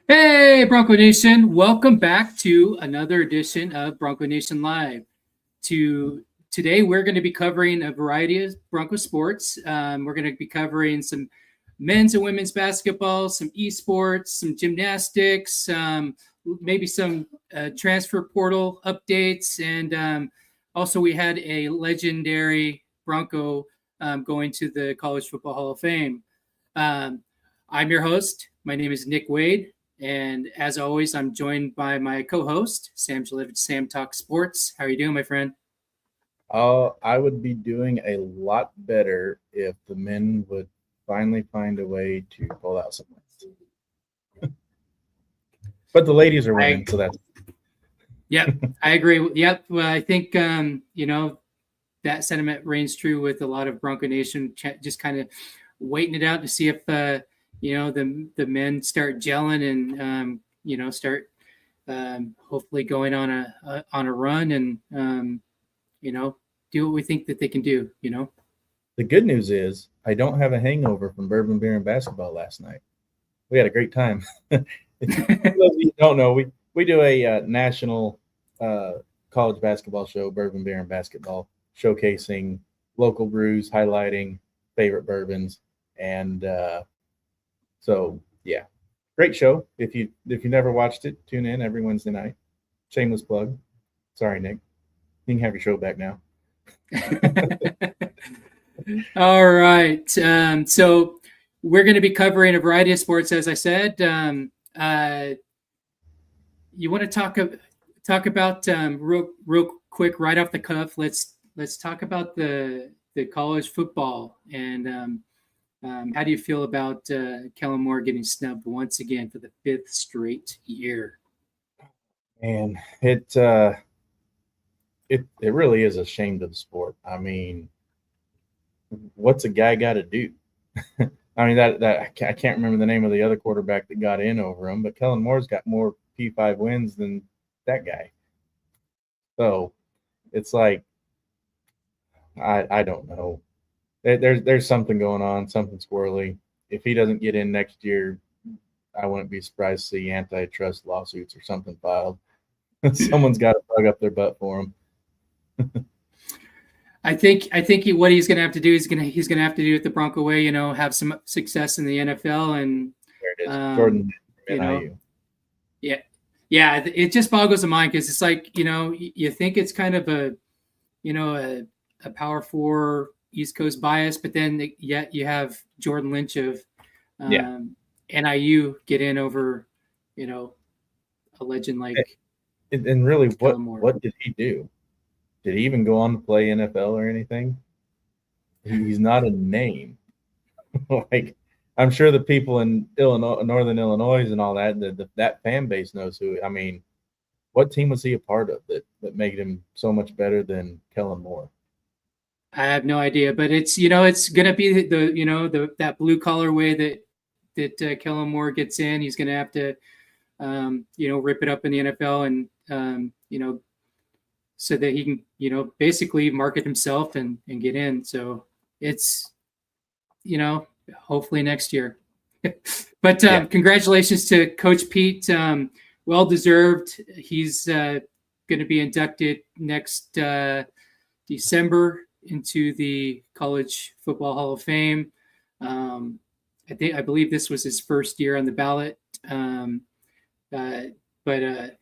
Hey, Bronco Nation! Welcome back to another edition of Bronco Nation Live. Today, we're going to be covering a variety of Bronco sports. We're going to be covering some men's and women's basketball, some esports, some gymnastics, maybe some transfer portal updates, and also we had a legendary Bronco going to the College Football Hall of Fame. I'm your host. My name is Nick Wade. And as always, I'm joined by my co-host, Sam Jalevich, Sam Talk Sports. How are you doing, my friend? I would be doing a lot better if the men would finally find a way to pull out some wins. But the ladies are winning, so that's. Yep, I agree. Yep, well, I think that sentiment reigns true with a lot of Bronco Nation, just kind of waiting it out to see if the men start gelling and start hopefully going on a run and do what we think that they can do. The good news is I don't have a hangover from bourbon, beer, and basketball last night. We had a great time. If you don't know, we do a national college basketball show, Bourbon, Beer, and Basketball, showcasing local brews, highlighting favorite bourbons, and so yeah, great show. If you never watched it, tune in every Wednesday night. Shameless plug. Sorry, Nick. You can have your show back now. All right. So we're going to be covering a variety of sports, as I said. You want to talk about real quick, right off the cuff? Let's talk about the college football and. How do you feel about Kellen Moore getting snubbed once again for the 5th straight year? And it really is a shame to the sport. I mean, what's a guy got to do? I mean that I can't remember the name of the other quarterback that got in over him, but Kellen Moore's got more P5 wins than that guy. So it's like I don't know. There's something going on, something squirrely. If he doesn't get in next year, I wouldn't be surprised to see antitrust lawsuits or something filed. Someone's got to plug up their butt for him. I think what he's going to have to do is he's going to have to do it the Bronco way. Have some success in the NFL and there it is, Jordan. Yeah. It just boggles the mind because it's like you think it's kind of a Power 4 East Coast bias, but then yet you have Jordan Lynch of NIU get in over, a legend like. And really, what did he do? Did he even go on to play NFL or anything? He's not a name. Like I'm sure the people in Illinois, Northern Illinois, and all that fan base knows who. I mean, what team was he a part of that made him so much better than Kellen Moore? I have no idea, but it's it's gonna be that blue collar way that Kellen Moore gets in. He's gonna have to rip it up in the NFL and so that he can basically market himself and get in. So it's hopefully next year. But congratulations to Coach Pete. Well deserved. He's going to be inducted next December into the College Football Hall of Fame. I believe this was his first year on the ballot. But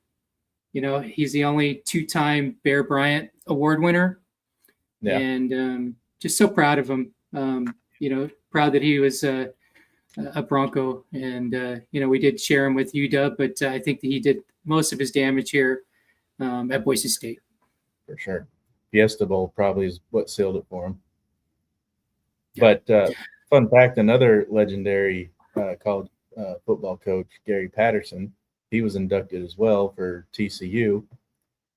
he's the only 2-time Bear Bryant Award winner. Yeah. And just so proud of him. Proud that he was a Bronco. And, we did share him with UW, but I think that he did most of his damage here at Boise State. For sure. Fiesta Bowl probably is what sealed it for him. Yeah. But fun fact, another legendary college football coach, Gary Patterson, he was inducted as well for TCU.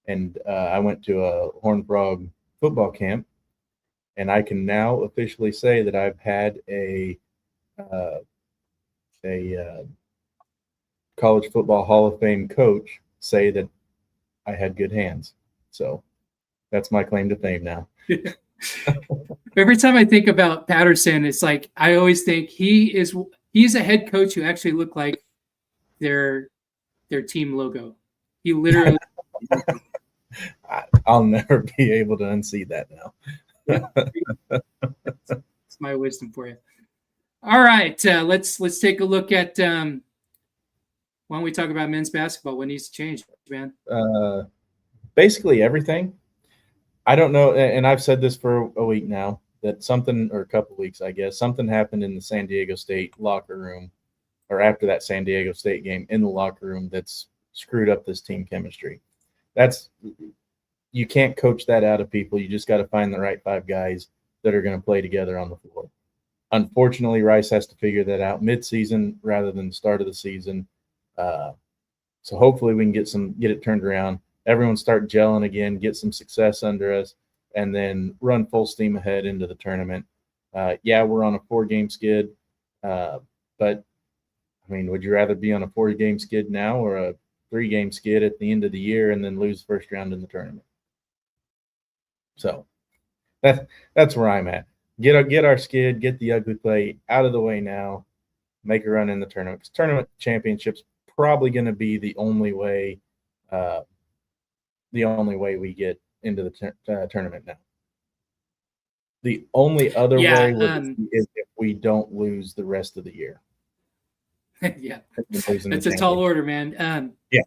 And I went to a Horned Frog football camp, and I can now officially say that I've had a College Football Hall of Fame coach say that I had good hands. So that's my claim to fame now. Every time I think about Patterson, it's like I always think he's a head coach who actually looked like their team logo. He literally. I'll never be able to unsee that now. It's my wisdom for you. All right, let's take a look at. Why don't we talk about men's basketball? What needs to change, man? Basically everything. I don't know, and I've said this for a week now, that something, or a couple weeks, I guess, something happened in the San Diego State locker room, or after that San Diego State game in the locker room, that's screwed up this team chemistry. You can't coach that out of people. You just got to find the right 5 guys that are going to play together on the floor. Unfortunately, Rice has to figure that out mid-season rather than the start of the season. So hopefully we can get it turned around. Everyone start gelling again, get some success under us, and then run full steam ahead into the tournament. Yeah, we're on a 4-game skid, but I mean, would you rather be on a 4-game skid now or a 3-game skid at the end of the year and then lose first round in the tournament? So that's where I'm at. Get our skid, get the ugly play out of the way now, make a run in the tournament. 'Cause tournament championship's probably going to be the only way we get into the tournament now. The only other way is if we don't lose the rest of the year. Yeah, that's a tall order, man. Yeah.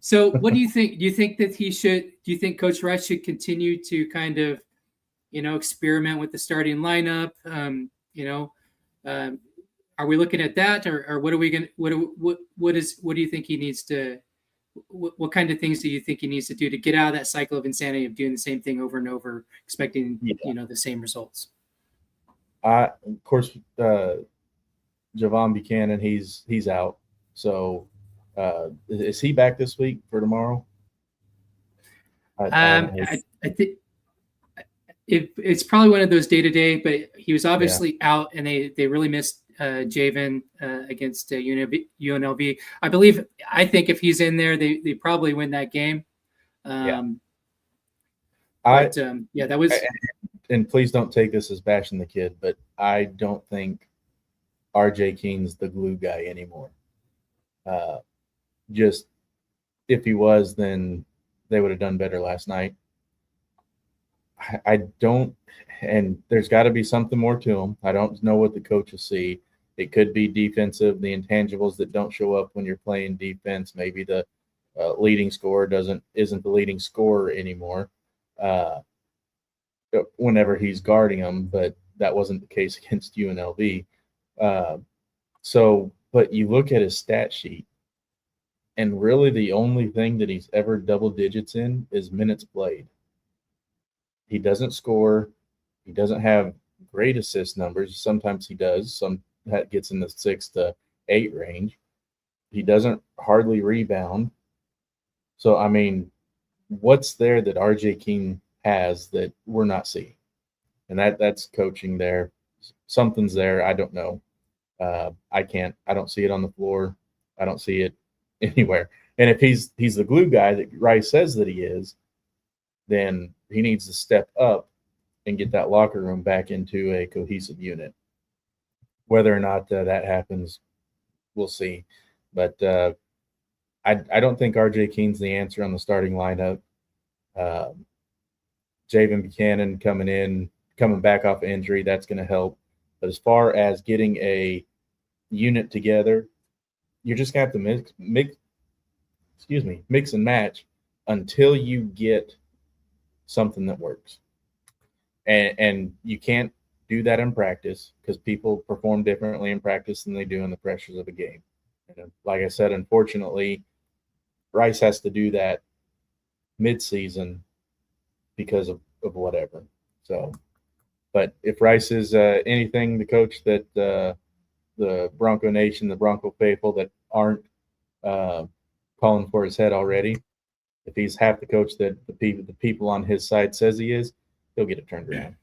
So, what do you think? Do you think that do you think Coach Rice should continue to kind of, experiment with the starting lineup? Are we looking at that, or what are we going? What do you think he needs to? What kind of things do you think he needs to do to get out of that cycle of insanity of doing the same thing over and over, expecting the same results? Of course, Javon Buchanan, he's out. So, is he back this week for tomorrow? I think it's probably one of those day-to-day, but he was obviously out, and they really missed Javen against UNLV. I think if he's in there, they probably win that game. That was. And please don't take this as bashing the kid, but I don't think RJ Keene's the glue guy anymore. Just if he was, then they would have done better last night. I don't, and there's got to be something more to him. I don't know what the coaches see. It could be defensive, the intangibles that don't show up when you're playing defense. Maybe the leading scorer isn't the leading scorer anymore whenever he's guarding them, but that wasn't the case against UNLV. But you look at his stat sheet, and really the only thing that he's ever double digits in is minutes played. He doesn't score. He doesn't have great assist numbers. Sometimes he does. Some that gets in the 6 to 8 range. He doesn't hardly rebound. So, I mean, what's there that RJ Keene has that we're not seeing? And that's coaching there. Something's there. I don't know. I don't see it on the floor. I don't see it anywhere. And if he's the glue guy that Rice says that he is, then he needs to step up and get that locker room back into a cohesive unit. Whether or not that happens, we'll see. But I don't think RJ Keene's the answer on the starting lineup. Javen Buchanan coming back off injury, that's going to help. But as far as getting a unit together, you're just going to have to mix and match until you get something that works. And you can't do that in practice because people perform differently in practice than they do in the pressures of a game. And like I said, unfortunately, Rice has to do that mid-season because of whatever. So, but if Rice is anything, the coach that the Bronco Nation, the Bronco faithful that aren't calling for his head already, if he's half the coach that the people on his side says he is, he'll get it turned around.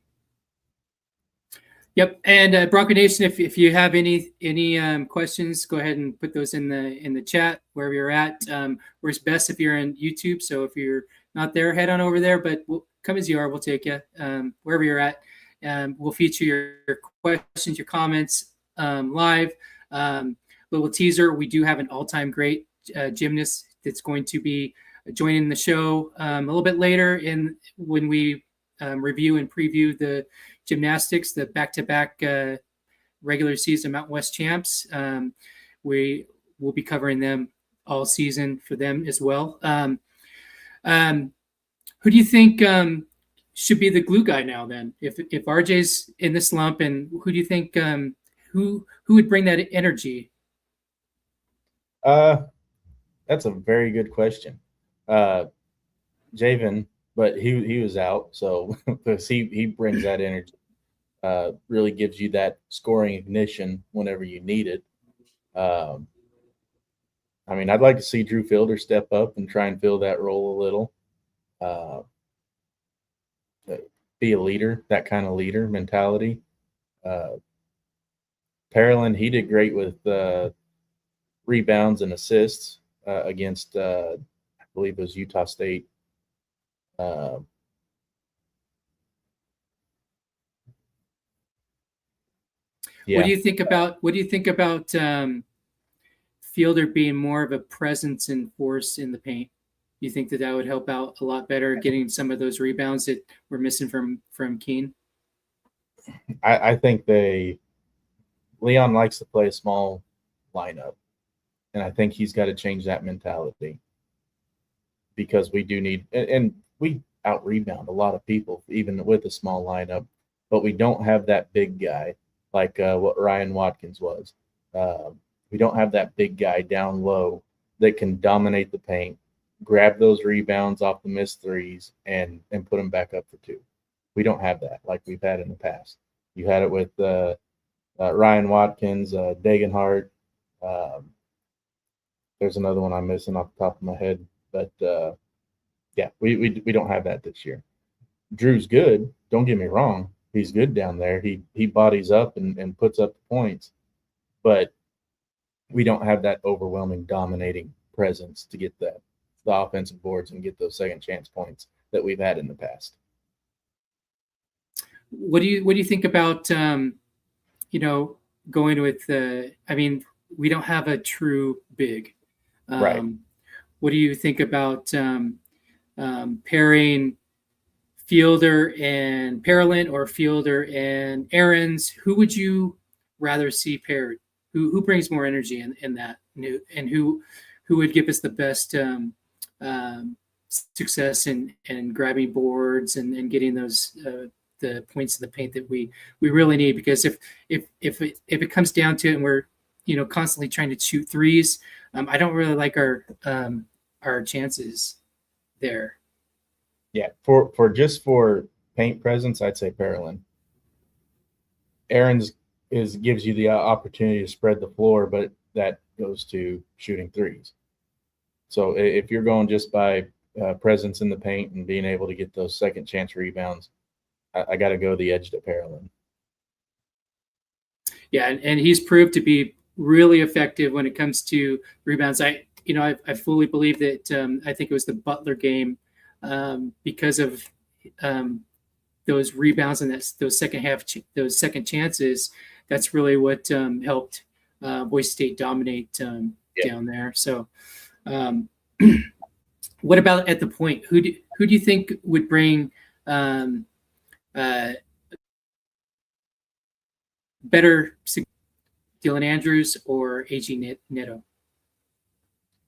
Yep. And Bronco Nation, if you have any questions, go ahead and put those in the chat wherever you're at. Works best if you're on YouTube. So if you're not there, head on over there. But come as you are, we'll take you wherever you're at. We'll feature your questions, your comments live. little teaser, we do have an all-time great gymnast that's going to be joining the show a little bit later when we review and preview the gymnastics, the back-to-back regular season Mountain West champs. We will be covering them all season for them as well. Who do you think should be the glue guy now? Then, if RJ's in the slump, and who do you think who would bring that energy? That's a very good question. Javen, but he was out, so he brings that energy. Really gives you that scoring ignition whenever you need it. I mean, I'd like to see Drew Fielder step up and try and fill that role a little. Be a leader, that kind of leader mentality. Parolin, he did great with rebounds and assists against, I believe it was Utah State. Yeah. What do you think about Fielder being more of a presence and force in the paint? You think that would help out a lot better, getting some of those rebounds that we're missing from Keene? I think Leon likes to play a small lineup, and I think he's got to change that mentality because we do need, and we out rebound a lot of people even with a small lineup, but we don't have that big guy like what Ryan Watkins was. We don't have that big guy down low that can dominate the paint, grab those rebounds off the missed threes, and put them back up for two. We don't have that like we've had in the past. You had it with Ryan Watkins, Dagenhart. There's another one I'm missing off the top of my head, but yeah, we don't have that this year. Drew's good. Don't get me wrong. He's good down there. He bodies up and puts up the points, but we don't have that overwhelming, dominating presence to get the offensive boards and get those second chance points that we've had in the past. What do you think about going with I mean, we don't have a true big. Right. What do you think about pairing Fielder and Parolin or Fielder and Aarons? Who would you rather see paired? Who brings more energy in that? And who would give us the best success in grabbing boards and getting those the points in the paint that we really need? Because if it comes down to it and we're constantly trying to shoot threes, I don't really like our chances there. Yeah, for paint presence, I'd say Parolin. Aaron's gives you the opportunity to spread the floor, but that goes to shooting threes. So if you're going just by presence in the paint and being able to get those second chance rebounds, I got to go the edge to Parolin. Yeah, and he's proved to be really effective when it comes to rebounds. I fully believe that. I think it was the Butler game because of those rebounds and those those second chances. That's really what helped Boise State dominate down there. So, what about at the point? Who do you think would bring better, Dylan Andrews or AG Neto?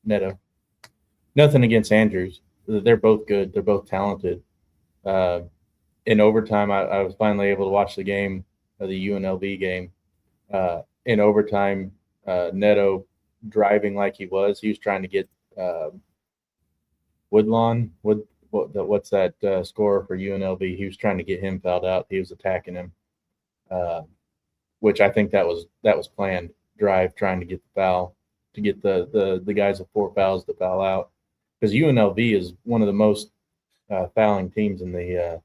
Neto. Nothing against Andrews. They're both good. They're both talented. In overtime, I was finally able to watch the game, the UNLV game. In overtime, Neto driving like he was trying to get Woodlawn. What's that score for UNLV? He was trying to get him fouled out. He was attacking him, which I think that was planned. Drive, trying to get the foul, to get the guys with 4 fouls to foul out, because UNLV is one of the most fouling teams in the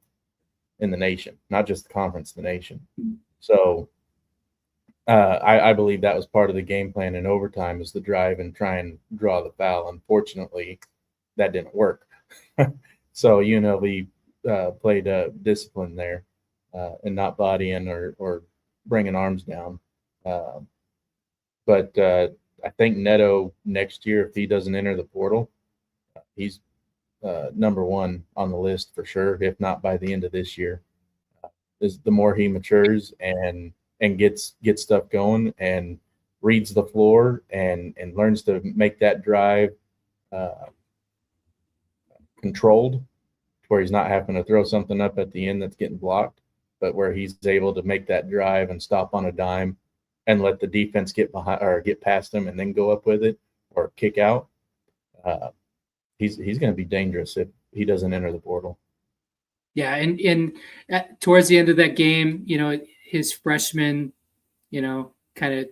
nation, not just the conference, the nation. So I believe that was part of the game plan in overtime, is to drive and try and draw the foul. Unfortunately, that didn't work. So UNLV played discipline there and not bodying or bringing arms down. But I think Neto next year, if he doesn't enter the portal, he's number one on the list for sure, if not by the end of this year. Is the more he matures and gets stuff going and reads the floor and learns to make that drive controlled, where he's not having to throw something up at the end that's getting blocked, but where he's able to make that drive and stop on a dime and let the defense get behind or get past him and then go up with it or kick out. He's going to be dangerous if he doesn't enter the portal. Yeah, and towards the end of that game, his freshman, kind of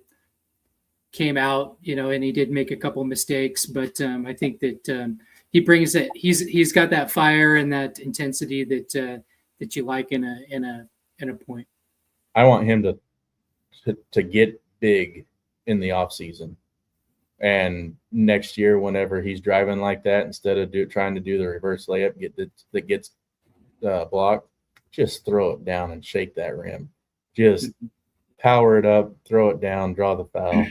came out, and he did make a couple mistakes, but I think that he brings it. He's got that fire and that intensity that you like in a point. I want him to get big in the off season, and next year, whenever he's driving like that, instead of trying to do the reverse layup that gets blocked, just throw it down and shake that rim. Just power it up, throw it down, draw the foul,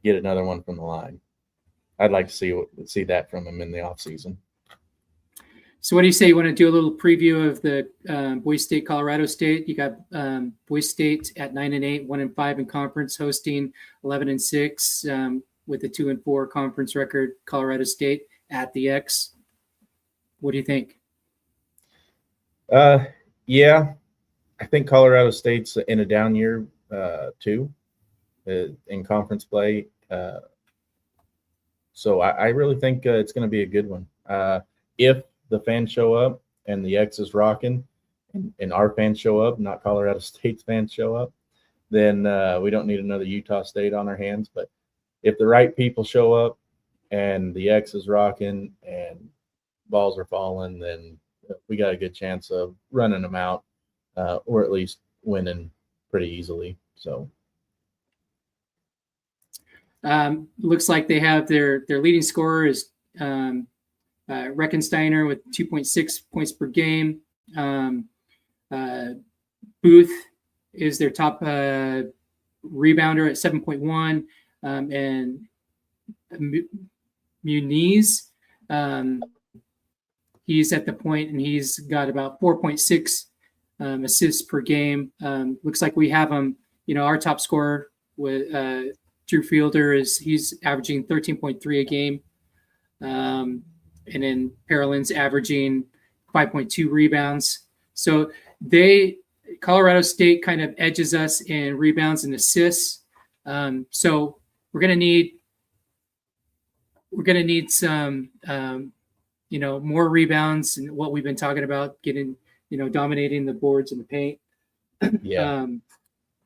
get another one from the line. I'd like to see that from him in the offseason. So what do you say? You want to do a little preview of the Boise State, Colorado State? You got Boise State at 9-8, 1-5 in conference, hosting 11-6 with a 2-4 conference record. Colorado State at the X. What do you think? Yeah, I think Colorado State's in a down year too in conference play. So I really think it's going to be a good one. If the fans show up and the X is rocking and our fans show up, not Colorado State's fans show up, then we don't need another Utah State on our hands. But if the right people show up and the X is rocking and balls are falling, then we got a good chance of running them out or at least winning pretty easily. So looks like they have their leading scorer is Reckensteiner with 2.6 points per game. Booth is their top rebounder at 7.1, and Muniz, he's at the point and he's got about 4.6 assists per game. Looks like we have him. Our top scorer with Drew Fielder he's averaging 13.3 a game. And then Parolin's averaging 5.2 rebounds. So Colorado State kind of edges us in rebounds and assists. So we're gonna need some more rebounds and what we've been talking about, getting dominating the boards and the paint. Yeah.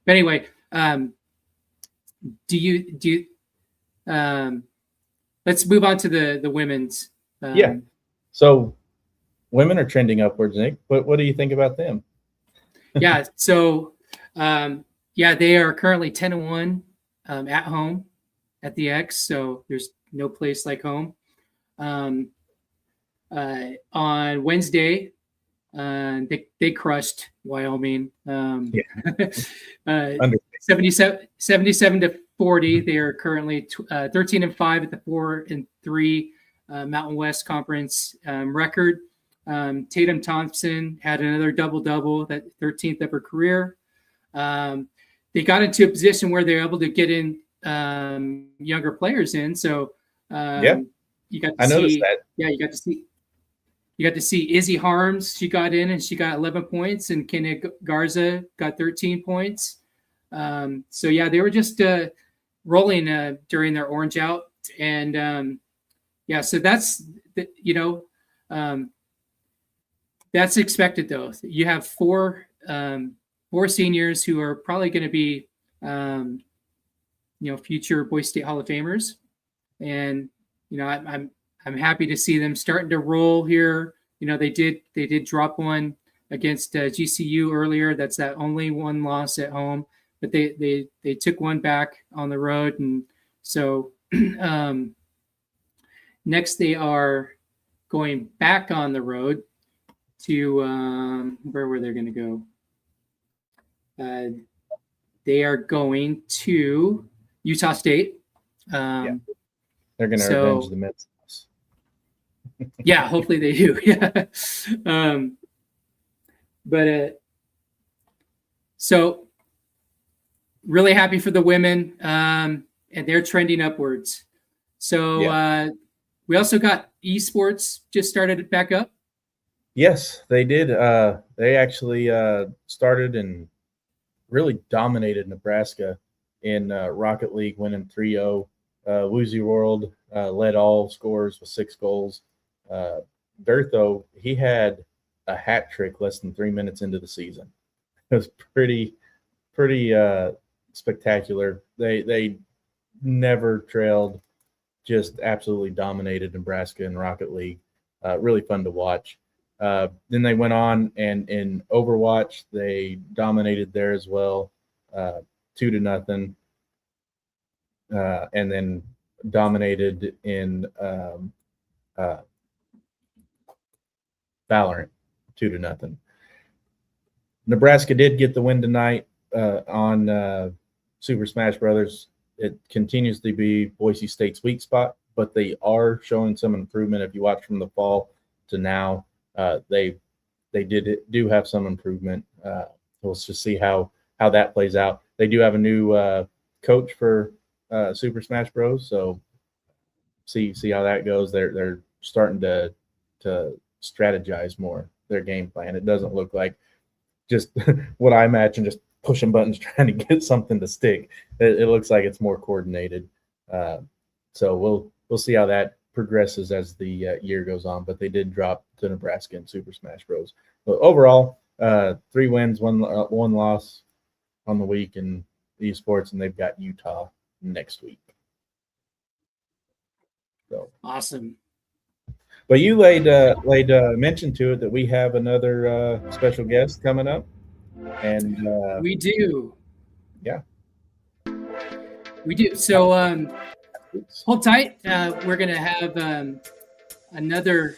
But anyway, let's move on to the women's. Yeah. So women are trending upwards, Nick. What do you think about them? Yeah. So, they are currently 10-1 at home at the X. So there's no place like home. On Wednesday, they crushed Wyoming. 77-40. They are currently 13-5 at the 4-3 Mountain West Conference record. Tatum Thompson had another double-double, that 13th of her career. They got into a position where they're able to get in younger players in. So you got to noticed that. Yeah, you got to see Izzy Harms. She got in and she got 11 points, and Kenya Garza got 13 points. They were just rolling during their orange out, and so that's that's expected though. You have four seniors who are probably going to be future Boise State Hall of Famers, and I'm happy to see them starting to roll here. They did drop one against GCU earlier. That's that only one loss at home, but they took one back on the road, and so next they are going back on the road to where were they going to go? They are going to Utah State Um, They're going to so- avenge the Mets. Yeah, hopefully they do. Yeah. So really happy for the women, and they're trending upwards. So we also got esports just started back up. Yes, they did. They actually started and really dominated Nebraska in Rocket League, winning 3-0. Woozy World led all scores with 6 goals. Dirtho, he had a hat trick less than 3 minutes into the season. It was pretty spectacular. They never trailed, just absolutely dominated Nebraska in Rocket League. Really fun to watch. Then they went on, and in Overwatch they dominated there as well, 2-0, and then dominated in Valorant, 2-0. Nebraska did get the win tonight on Super Smash Brothers. It continues to be Boise State's weak spot, but they are showing some improvement. If you watch from the fall to now, they do have some improvement. We'll just see how that plays out. They do have a new coach for Super Smash Bros. So see how that goes. They're starting to strategize more their game plan. It doesn't look like just what I imagine, just pushing buttons trying to get something to stick. It looks like it's more coordinated. So we'll see how that progresses as the year goes on. But they did drop to Nebraska in Super Smash Bros. But overall, 3 wins, one loss on the week in esports, and they've got Utah next week. So awesome. But you laid mention to it that we have another special guest coming up, and we do. Yeah, we do. So hold tight. We're gonna have another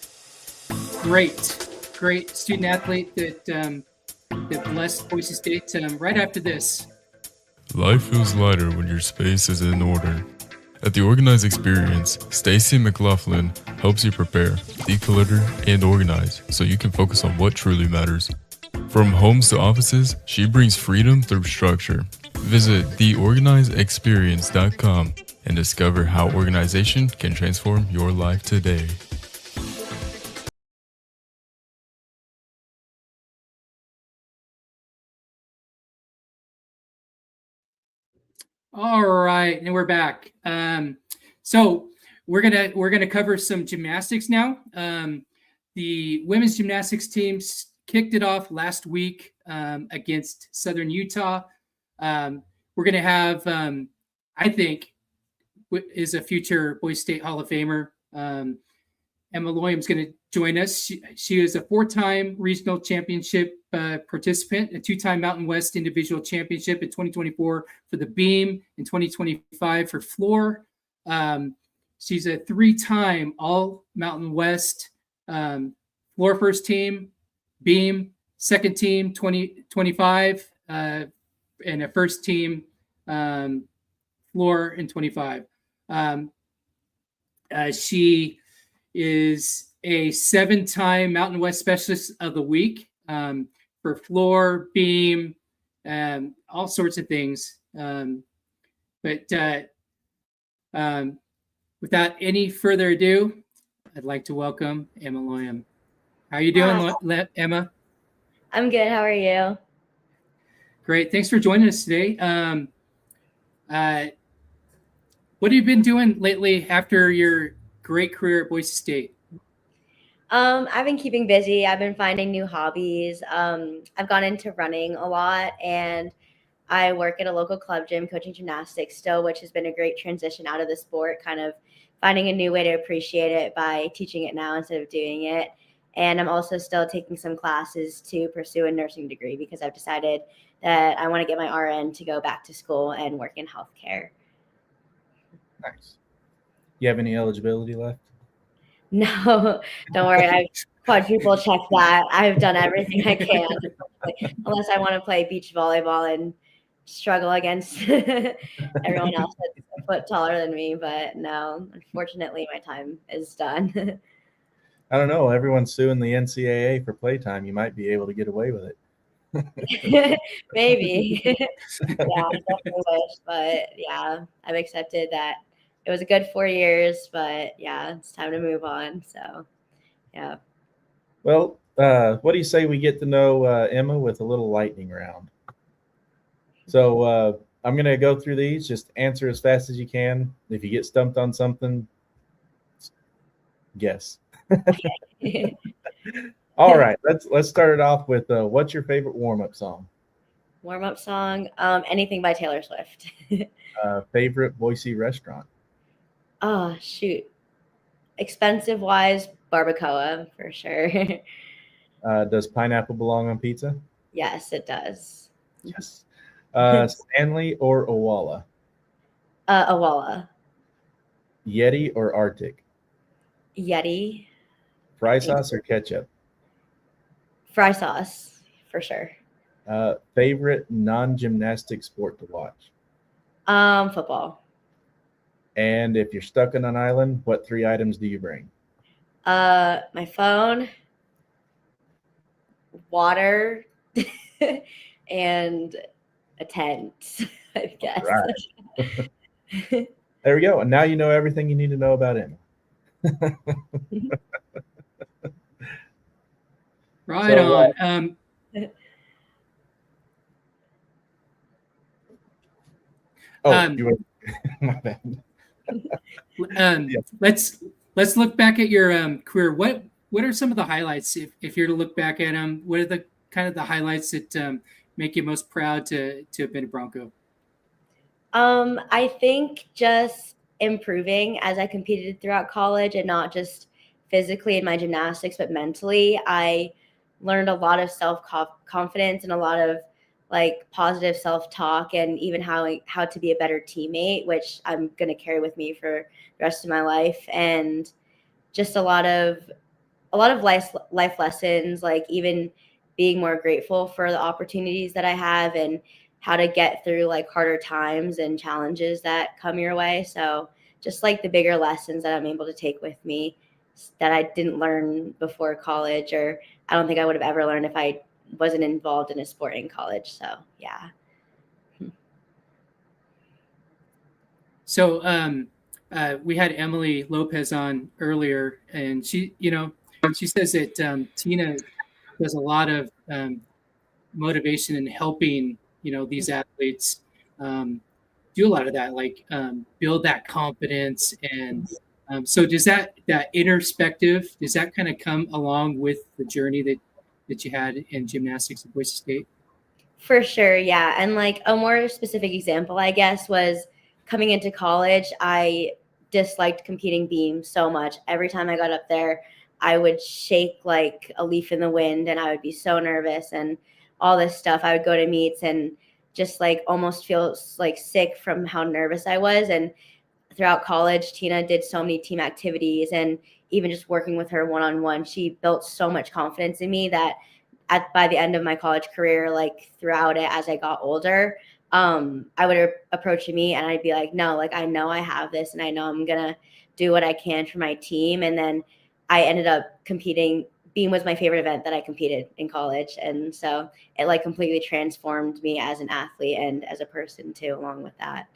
great student athlete that blessed Boise State right after this. Life feels lighter when your space is in order. At the Organize Experience, Stacy McLaughlin helps you prepare, declutter, and organize so you can focus on what truly matters. From homes to offices, she brings freedom through structure. Visit theorganizeexperience.com and discover how organization can transform your life today. All right, and we're back. So we're gonna cover some gymnastics now. The women's gymnastics teams kicked it off last week against Southern Utah. We're gonna have, I think, is a future Boise State Hall of Famer. Emma Loyim is going to join us. She is a 4-time regional championship participant, a 2-time Mountain West individual championship in 2024 for the beam, in 2025 for floor. She's a 3-time All Mountain West floor first team, beam second team 2025, and a first team floor in 25. She is a 7-time Mountain West Specialist of the Week for floor, beam, all sorts of things. But without any further ado, I'd like to welcome Emma Loyim. How are you doing, Emma? I'm good. How are you? Great. Thanks for joining us today. What have you been doing lately after your great career at Boise State? I've been keeping busy. I've been finding new hobbies. I've gone into running a lot, and I work at a local club gym coaching gymnastics still, which has been a great transition out of the sport, kind of finding a new way to appreciate it by teaching it now instead of doing it. And I'm also still taking some classes to pursue a nursing degree because I've decided that I want to get my RN to go back to school and work in healthcare. Nice. You have any eligibility left? No, don't worry. I've quadruple checked that. I've done everything I can, unless I want to play beach volleyball and struggle against everyone else that's a foot taller than me. But no, unfortunately, my time is done. I don't know. Everyone's suing the NCAA for playtime. You might be able to get away with it. Maybe. Yeah, I definitely wish. But yeah, I've accepted that it was a good 4 years, but yeah, it's time to move on. So yeah. Well, what do you say we get to know Emma with a little lightning round? So I'm going to go through these. Just answer as fast as you can. If you get stumped on something, guess. All right, let's start it off with what's your favorite warm-up song? Warm-up song, anything by Taylor Swift. Favorite Boise restaurant? Oh, shoot. Expensive wise, barbacoa for sure. Does pineapple belong on pizza? Yes, it does. Yes. Stanley or Owala? Awala. Yeti or Arctic? Yeti. Fry sauce or ketchup? Fry sauce for sure. Favorite non-gymnastic sport to watch? Football. And if you're stuck on an island, what 3 items do you bring? My phone, water, and a tent, I guess. Right. There we go. And now you know everything you need to know about Emma. Right on. You were my bad. Let's look back at your career. What are some of the highlights if you're to look back at them? What are the kind of the highlights that make you most proud to have been a Bronco? I think just improving as I competed throughout college, and not just physically in my gymnastics, but mentally. I learned a lot of self-confidence and a lot of like positive self-talk, and even how to be a better teammate, which I'm going to carry with me for the rest of my life. And just a lot of life lessons, like even being more grateful for the opportunities that I have, and how to get through like harder times and challenges that come your way. So just like the bigger lessons that I'm able to take with me that I didn't learn before college, or I don't think I would have ever learned if I wasn't involved in a sport in college. So yeah. So we had Emily Lopez on earlier, and she says that Tina does a lot of motivation in helping these athletes do a lot of that, like build that confidence. And so does that introspective, does that kind of come along with the journey that you had in gymnastics at Boise State? For sure, yeah. And like a more specific example, I guess, was coming into college. I disliked competing beam so much. Every time I got up there, I would shake like a leaf in the wind, and I would be so nervous and all this stuff. I would go to meets and just like almost feel like sick from how nervous I was. And throughout college, Tina did so many team activities, and even just working with her one-on-one, she built so much confidence in me that by the end of my college career, like throughout it as I got older, I would approach me and I'd be like, no, like I know I have this, and I know I'm gonna do what I can for my team. And then I ended up competing. Beam was my favorite event that I competed in college, and so it like completely transformed me as an athlete and as a person too, along with that.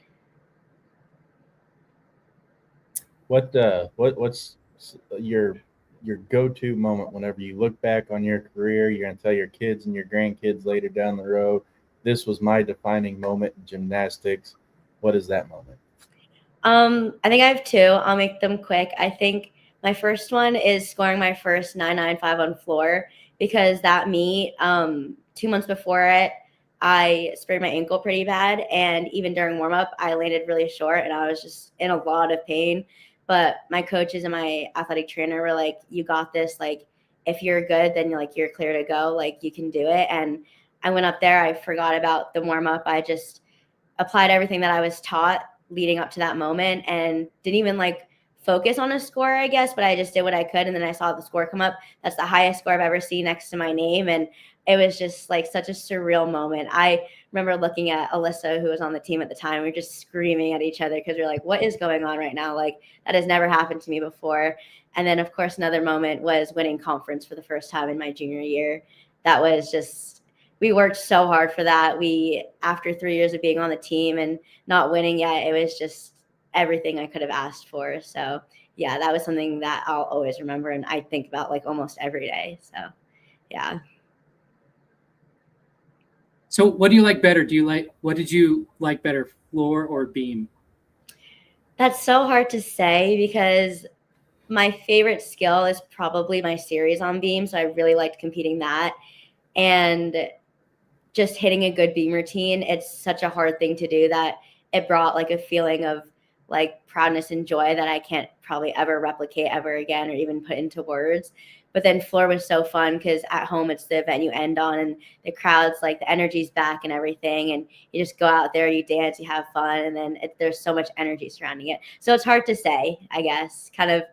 What's your go-to moment whenever you look back on your career? You're going to tell your kids and your grandkids later down the road, this was my defining moment in gymnastics. What is that moment? I think I have two. I'll make them quick. I think my first one is scoring my first 995 on floor, because that meet 2 months before it, I sprained my ankle pretty bad, and even during warm up, I landed really short, and I was just in a lot of pain. But my coaches and my athletic trainer were like, "You got this. Like, if you're good, then you're clear to go. Like, you can do it." And I went up there. I forgot about the warm up. I just applied everything that I was taught leading up to that moment, and didn't even like focus on a score, I guess, but I just did what I could. And then I saw the score come up. That's the highest score I've ever seen next to my name. And it was just like such a surreal moment. I remember looking at Alyssa, who was on the team at the time. We were just screaming at each other because we we're like, what is going on right now? Like, that has never happened to me before. And then, of course, another moment was winning conference for the first time in my junior year. That was just, we worked so hard for that. After 3 years of being on the team and not winning yet, it was just everything I could have asked for. So yeah, that was something that I'll always remember. And I think about like almost every day. So yeah. So what do you like better? What did you like better, floor or beam? That's so hard to say because my favorite skill is probably my series on beam. So I really liked competing that. And just hitting a good beam routine, it's such a hard thing to do that it brought like a feeling of like proudness and joy that I can't probably ever replicate ever again or even put into words. But then floor was so fun because at home it's the event you end on and the crowd's like the energy's back and everything. And you just go out there, you dance, you have fun. And then there's so much energy surrounding it. So it's hard to say, I guess, kind of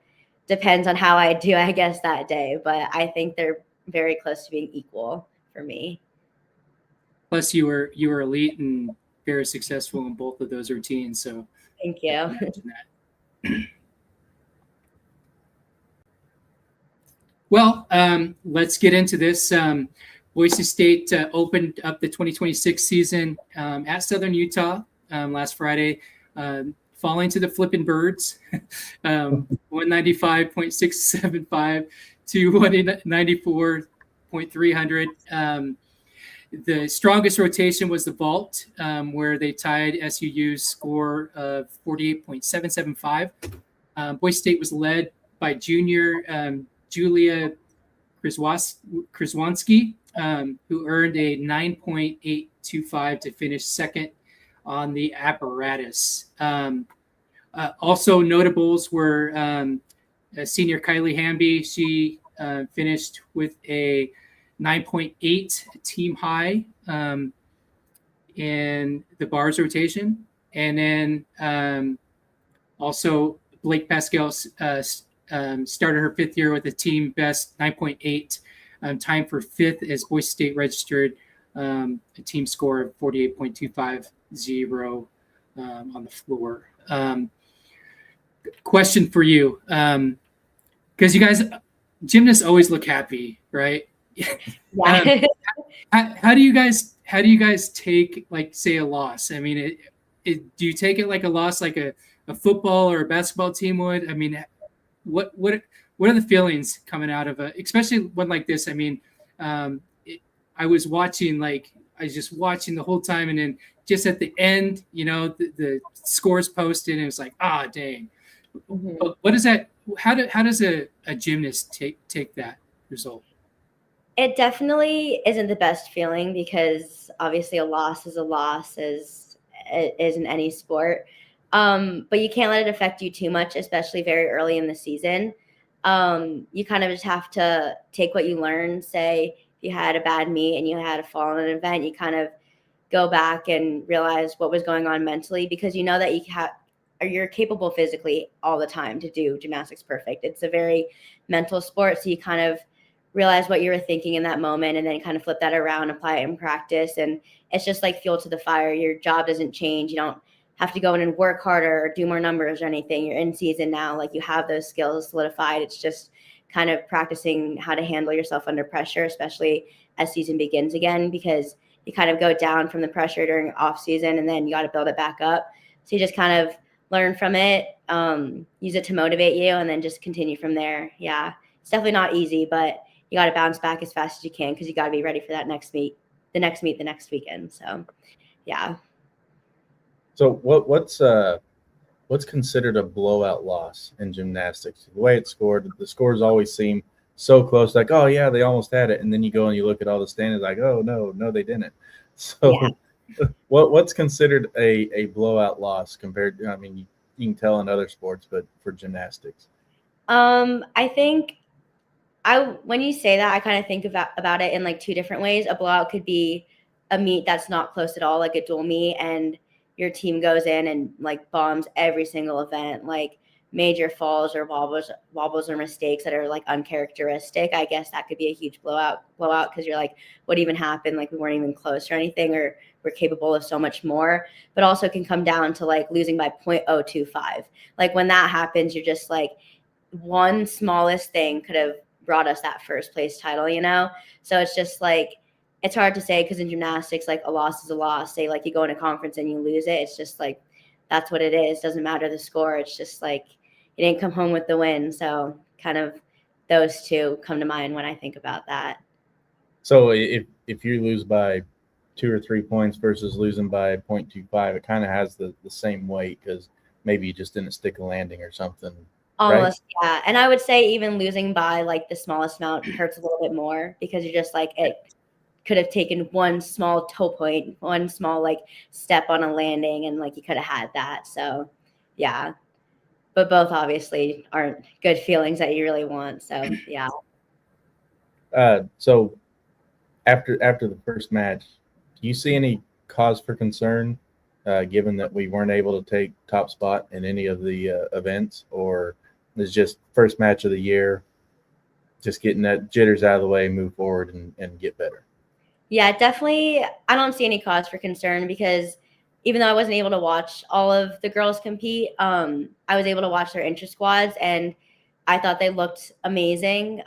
depends on how I do, I guess, that day. But I think they're very close to being equal for me. Plus, you were elite and very successful in both of those routines. So Thank you. imagine that. Well, let's get into this. Boise State opened up the 2026 season at Southern Utah last Friday, falling to the Flippin' Birds, 195.675 to 194.300. The strongest rotation was the vault, where they tied SUU's score of 48.775. Boise State was led by junior Julia Krzywanski, who earned a 9.825 to finish second on the apparatus. Also notables were senior Kylie Hamby. She finished with a 9.8 team high in the bars rotation. And then also Blake Pascal started her fifth year with a team best 9.8, time for fifth as Boise State registered a team score of 48.250 on the floor. Question for you, because you guys, gymnasts always look happy, right? Yeah. How do you guys take, like, say, a loss? I mean, do you take it like a loss, like a football or a basketball team would? I mean, what are the feelings coming out of especially one like this? I mean, I was just watching the whole time, and then just at the end, the scores posted, and it was like, dang. Mm-hmm. What is that? How does a gymnast take that result? It definitely isn't the best feeling because obviously a loss is a loss, as it is in any sport. But you can't let it affect you too much, especially very early in the season. You kind of just have to take what you learn. Say if you had a bad meet and you had a fall in an event, you kind of go back and realize what was going on mentally, because you know that you're capable physically all the time to do gymnastics perfect. It's a very mental sport. So you kind of realize what you were thinking in that moment and then kind of flip that around, apply it in practice. And it's just like fuel to the fire. Your job doesn't change. You don't have to go in and work harder or do more numbers or anything. You're in season now. Like, you have those skills solidified. It's just kind of practicing how to handle yourself under pressure, especially as season begins again, because you kind of go down from the pressure during off season and then you got to build it back up. So you just kind of learn from it, use it to motivate you, and then just continue from there. Yeah, it's definitely not easy, but you got to bounce back as fast as you can because you got to be ready for that next next weekend. So, yeah. So what's considered a blowout loss in gymnastics? The way it's scored, the scores always seem so close. Like, oh yeah, they almost had it, and then you go and you look at all the standings, like, oh no, they didn't. So, yeah. What's considered a blowout loss compared to? I mean, you can tell in other sports, but for gymnastics, I think when you say that, I kind of think about it in like two different ways. A blowout could be a meet that's not close at all, like a dual meet, and your team goes in and like bombs every single event, like major falls or wobbles or mistakes that are like uncharacteristic, I guess that could be a huge blowout because you're like, what even happened? Like we weren't even close or anything, or we're capable of so much more. But also can come down to like losing by 0.025. Like when that happens, you're just like, one smallest thing could have brought us that first place title, you know? So it's just like, it's hard to say because in gymnastics, like a loss is a loss. Say like you go in a conference and you lose it. It's just like, that's what it is. Doesn't matter the score. It's just like, you didn't come home with the win. So kind of those two come to mind when I think about that. So if you lose by 2 or 3 points versus losing by 0.25, it kind of has the same weight because maybe you just didn't stick a landing or something. Almost, right? Yeah. And I would say even losing by like the smallest amount hurts a little bit more because you're just like, it could have taken one small toe point, one small like step on a landing, and like you could have had that. So yeah. But both obviously aren't good feelings that you really want. So yeah. So after the first match, do you see any cause for concern, given that we weren't able to take top spot in any of the events, or is just first match of the year, just getting that jitters out of the way, move forward and get better? Yeah, definitely. I don't see any cause for concern because even though I wasn't able to watch all of the girls compete, I was able to watch their intra squads and I thought they looked amazing.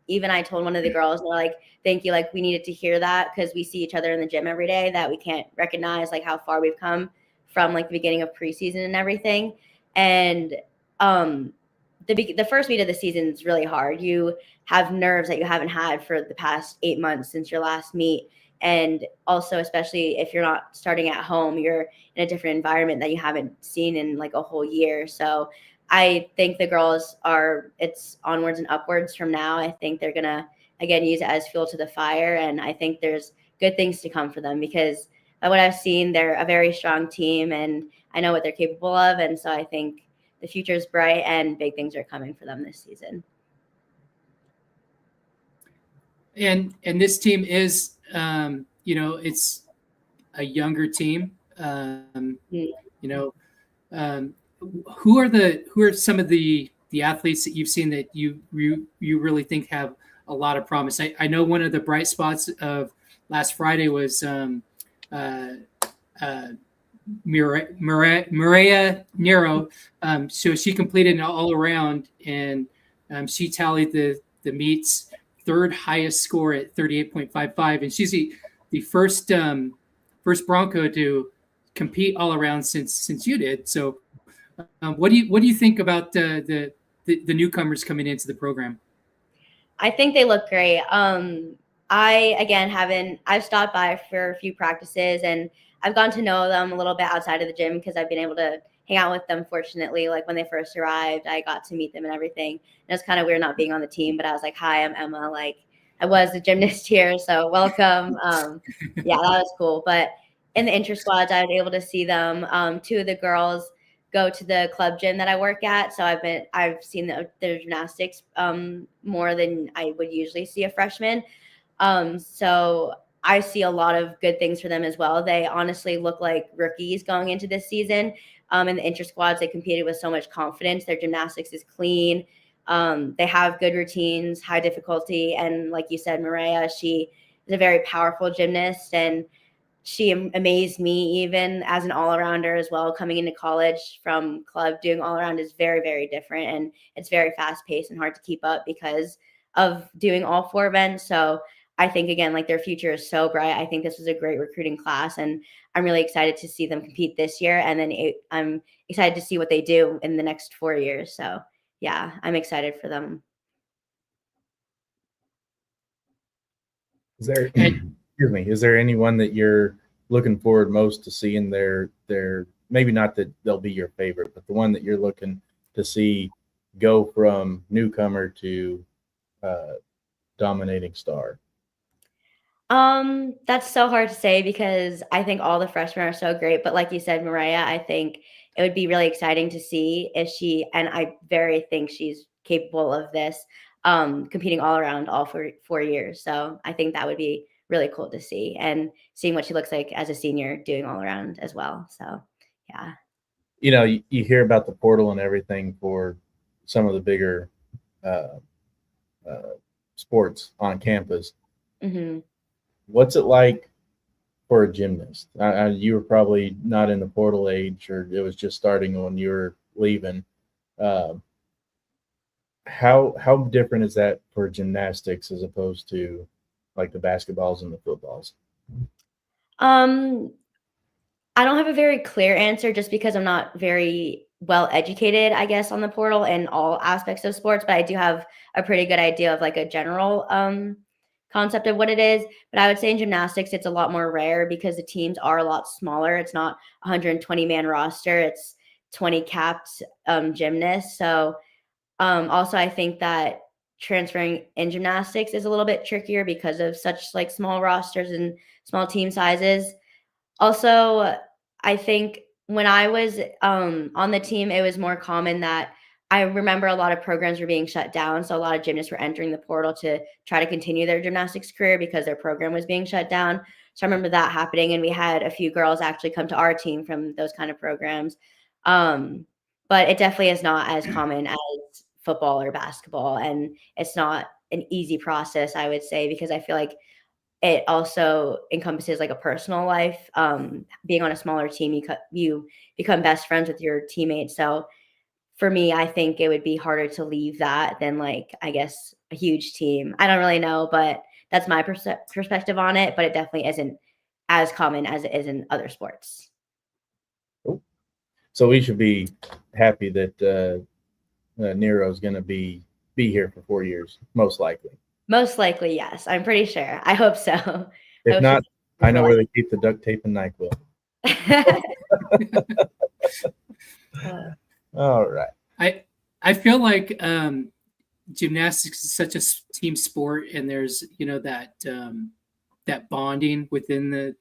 Even I told one of the girls, they're like, thank you. Like we needed to hear that because we see each other in the gym every day that we can't recognize like how far we've come from like the beginning of preseason and everything. And the first meet of the season is really hard. You have nerves that you haven't had for the past 8 months since your last meet. And also, especially if you're not starting at home, you're in a different environment that you haven't seen in like a whole year. So I think the girls it's onwards and upwards from now. I think they're going to, again, use it as fuel to the fire. And I think there's good things to come for them because by what I've seen, they're a very strong team and I know what they're capable of. And so I think the future is bright and big things are coming for them this season. And this team is, it's a younger team. Who are some of the athletes that you've seen that you really think have a lot of promise? I know one of the bright spots of last Friday was Maria Nero. So she completed an all around and she tallied the meets third highest score at 38.55, and she's the first Bronco to compete all around since you did. So, what do you think about the newcomers coming into the program? I think they look great. I've stopped by for a few practices and I've gotten to know them a little bit outside of the gym because I've been able to hang out with them. Fortunately, like when they first arrived, I got to meet them and everything. And it's kind of weird not being on the team, but I was like, hi, I'm Emma. Like I was a gymnast here, so welcome. Yeah, that was cool. But in the inter squads, I was able to see them. Two of the girls go to the club gym that I work at, so I've seen their gymnastics more than I would usually see a freshman. So I see a lot of good things for them as well. They honestly look like rookies going into this season. In the inter squads, they competed with so much confidence. Their gymnastics is clean. They have good routines, high difficulty. And like you said, Maria, she is a very powerful gymnast and she amazed me even as an all-arounder as well. Coming into college from club, doing all-around is very, very different. And it's very fast-paced and hard to keep up because of doing all four events. So I think, again, like their future is so bright. I think this was a great recruiting class, and I'm really excited to see them compete this year. And then I'm excited to see what they do in the next 4 years. So, yeah, I'm excited for them. Is there anyone that you're looking forward most to seeing their maybe not that they'll be your favorite, but the one that you're looking to see go from newcomer to dominating star? That's so hard to say because I think all the freshmen are so great. But like you said, Mariah, I think it would be really exciting to see if and I very think she's capable of this, competing all around all 4 years. So I think that would be really cool to see and seeing what she looks like as a senior doing all around as well. So yeah. you hear about the portal and everything for some of the bigger uh, sports on campus. Hmm. What's it like for a gymnast? You were probably not in the portal age, or it was just starting when you were leaving. Uh, how different is that for gymnastics as opposed to like the basketballs and the footballs? Um, I don't have a very clear answer just because I'm not very well educated, I guess, on the portal and all aspects of sports, but I do have a pretty good idea of like a general concept of what it is. But I would say in gymnastics, it's a lot more rare because the teams are a lot smaller. It's not 120-man roster, it's 20 capped gymnasts. So also, I think that transferring in gymnastics is a little bit trickier because of such like small rosters and small team sizes. Also, I think when I was, on the team, it was more common that I remember a lot of programs were being shut down, so a lot of gymnasts were entering the portal to try to continue their gymnastics career because their program was being shut down. So I remember that happening, and we had a few girls actually come to our team from those kind of programs. Um, but it definitely is not as common as football or basketball, and it's not an easy process, I would say, because I feel like it also encompasses like a personal life. Being on a smaller team, you become best friends with your teammates. So for me, I think it would be harder to leave that than like I guess a huge team. I don't really know, but that's my perspective on it. But it definitely isn't as common as it is in other sports. Cool. So we should be happy that Nero is going to be here for 4 years, most likely. Most likely, yes. I'm pretty sure. I hope so. I If hope not, she's I know for where they keep the duct tape and NyQuil. Uh, All right. I feel like gymnastics is such a team sport, and there's that bonding within the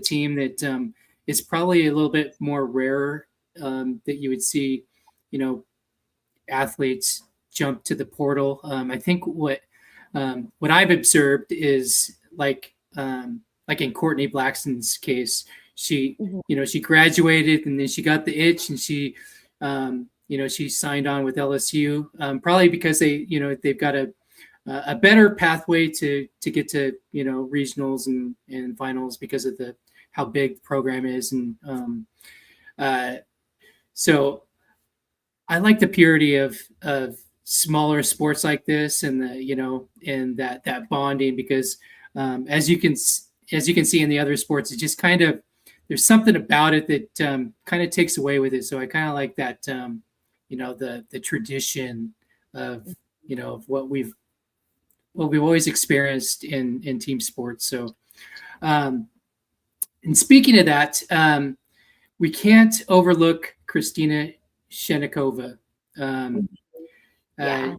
team that is probably a little bit more rare that you would see you know athletes jump to the portal. I think what I've observed is like in Courtney Blackson's case, she mhm. she graduated and then she got the itch and she signed on with LSU, probably because they've got a better pathway to get to regionals and finals because of the how big the program is. And uh, so I like the purity of smaller sports like this, and and that bonding, because as you can see in the other sports, it just kind of, there's something about it that kind of takes away with it. So I kind of like that the tradition of of what we've always experienced in team sports. So and speaking of that, we can't overlook Christina Shenikova. Um, uh, Yeah.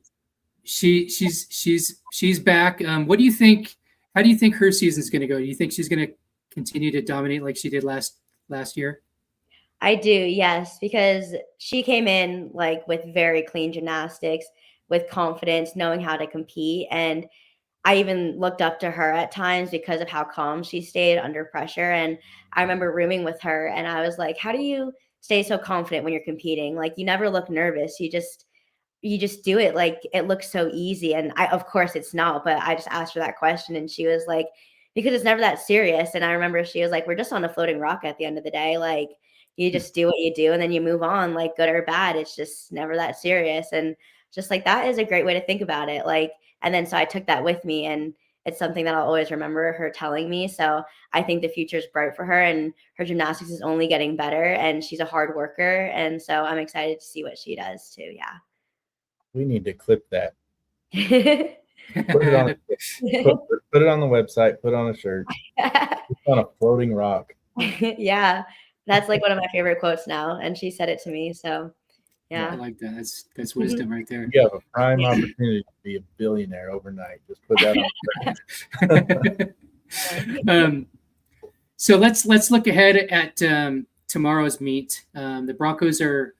she's back. What do you think? How do you think her season is going to go? Do you think she's going to continue to dominate like she did last year? I do, yes, because she came in like with very clean gymnastics, with confidence, knowing how to compete. And I even looked up to her at times because of how calm she stayed under pressure. And I remember rooming with her and I was like, how do you stay so confident when you're competing? Like you never look nervous. You just do it like it looks so easy. And I, of course it's not, but I just asked her that question and she was like, because it's never that serious. And I remember she was like, we're just on a floating rock at the end of the day. Like you just do what you do and then you move on, like good or bad. It's just never that serious. And just like that is a great way to think about it. Like, and then so I took that with me and it's something that I'll always remember her telling me. So I think the future is bright for her and her gymnastics is only getting better and she's a hard worker. And so I'm excited to see what she does too. Yeah. We need to clip that. Put it on. Put it on the website. Put it on a shirt. It's on a floating rock. Yeah, that's like one of my favorite quotes now, and she said it to me. So, I yeah. like that. That's wisdom right there. You have a prime opportunity to be a billionaire overnight. Just put that on. So let's look ahead at tomorrow's meet. The Broncos are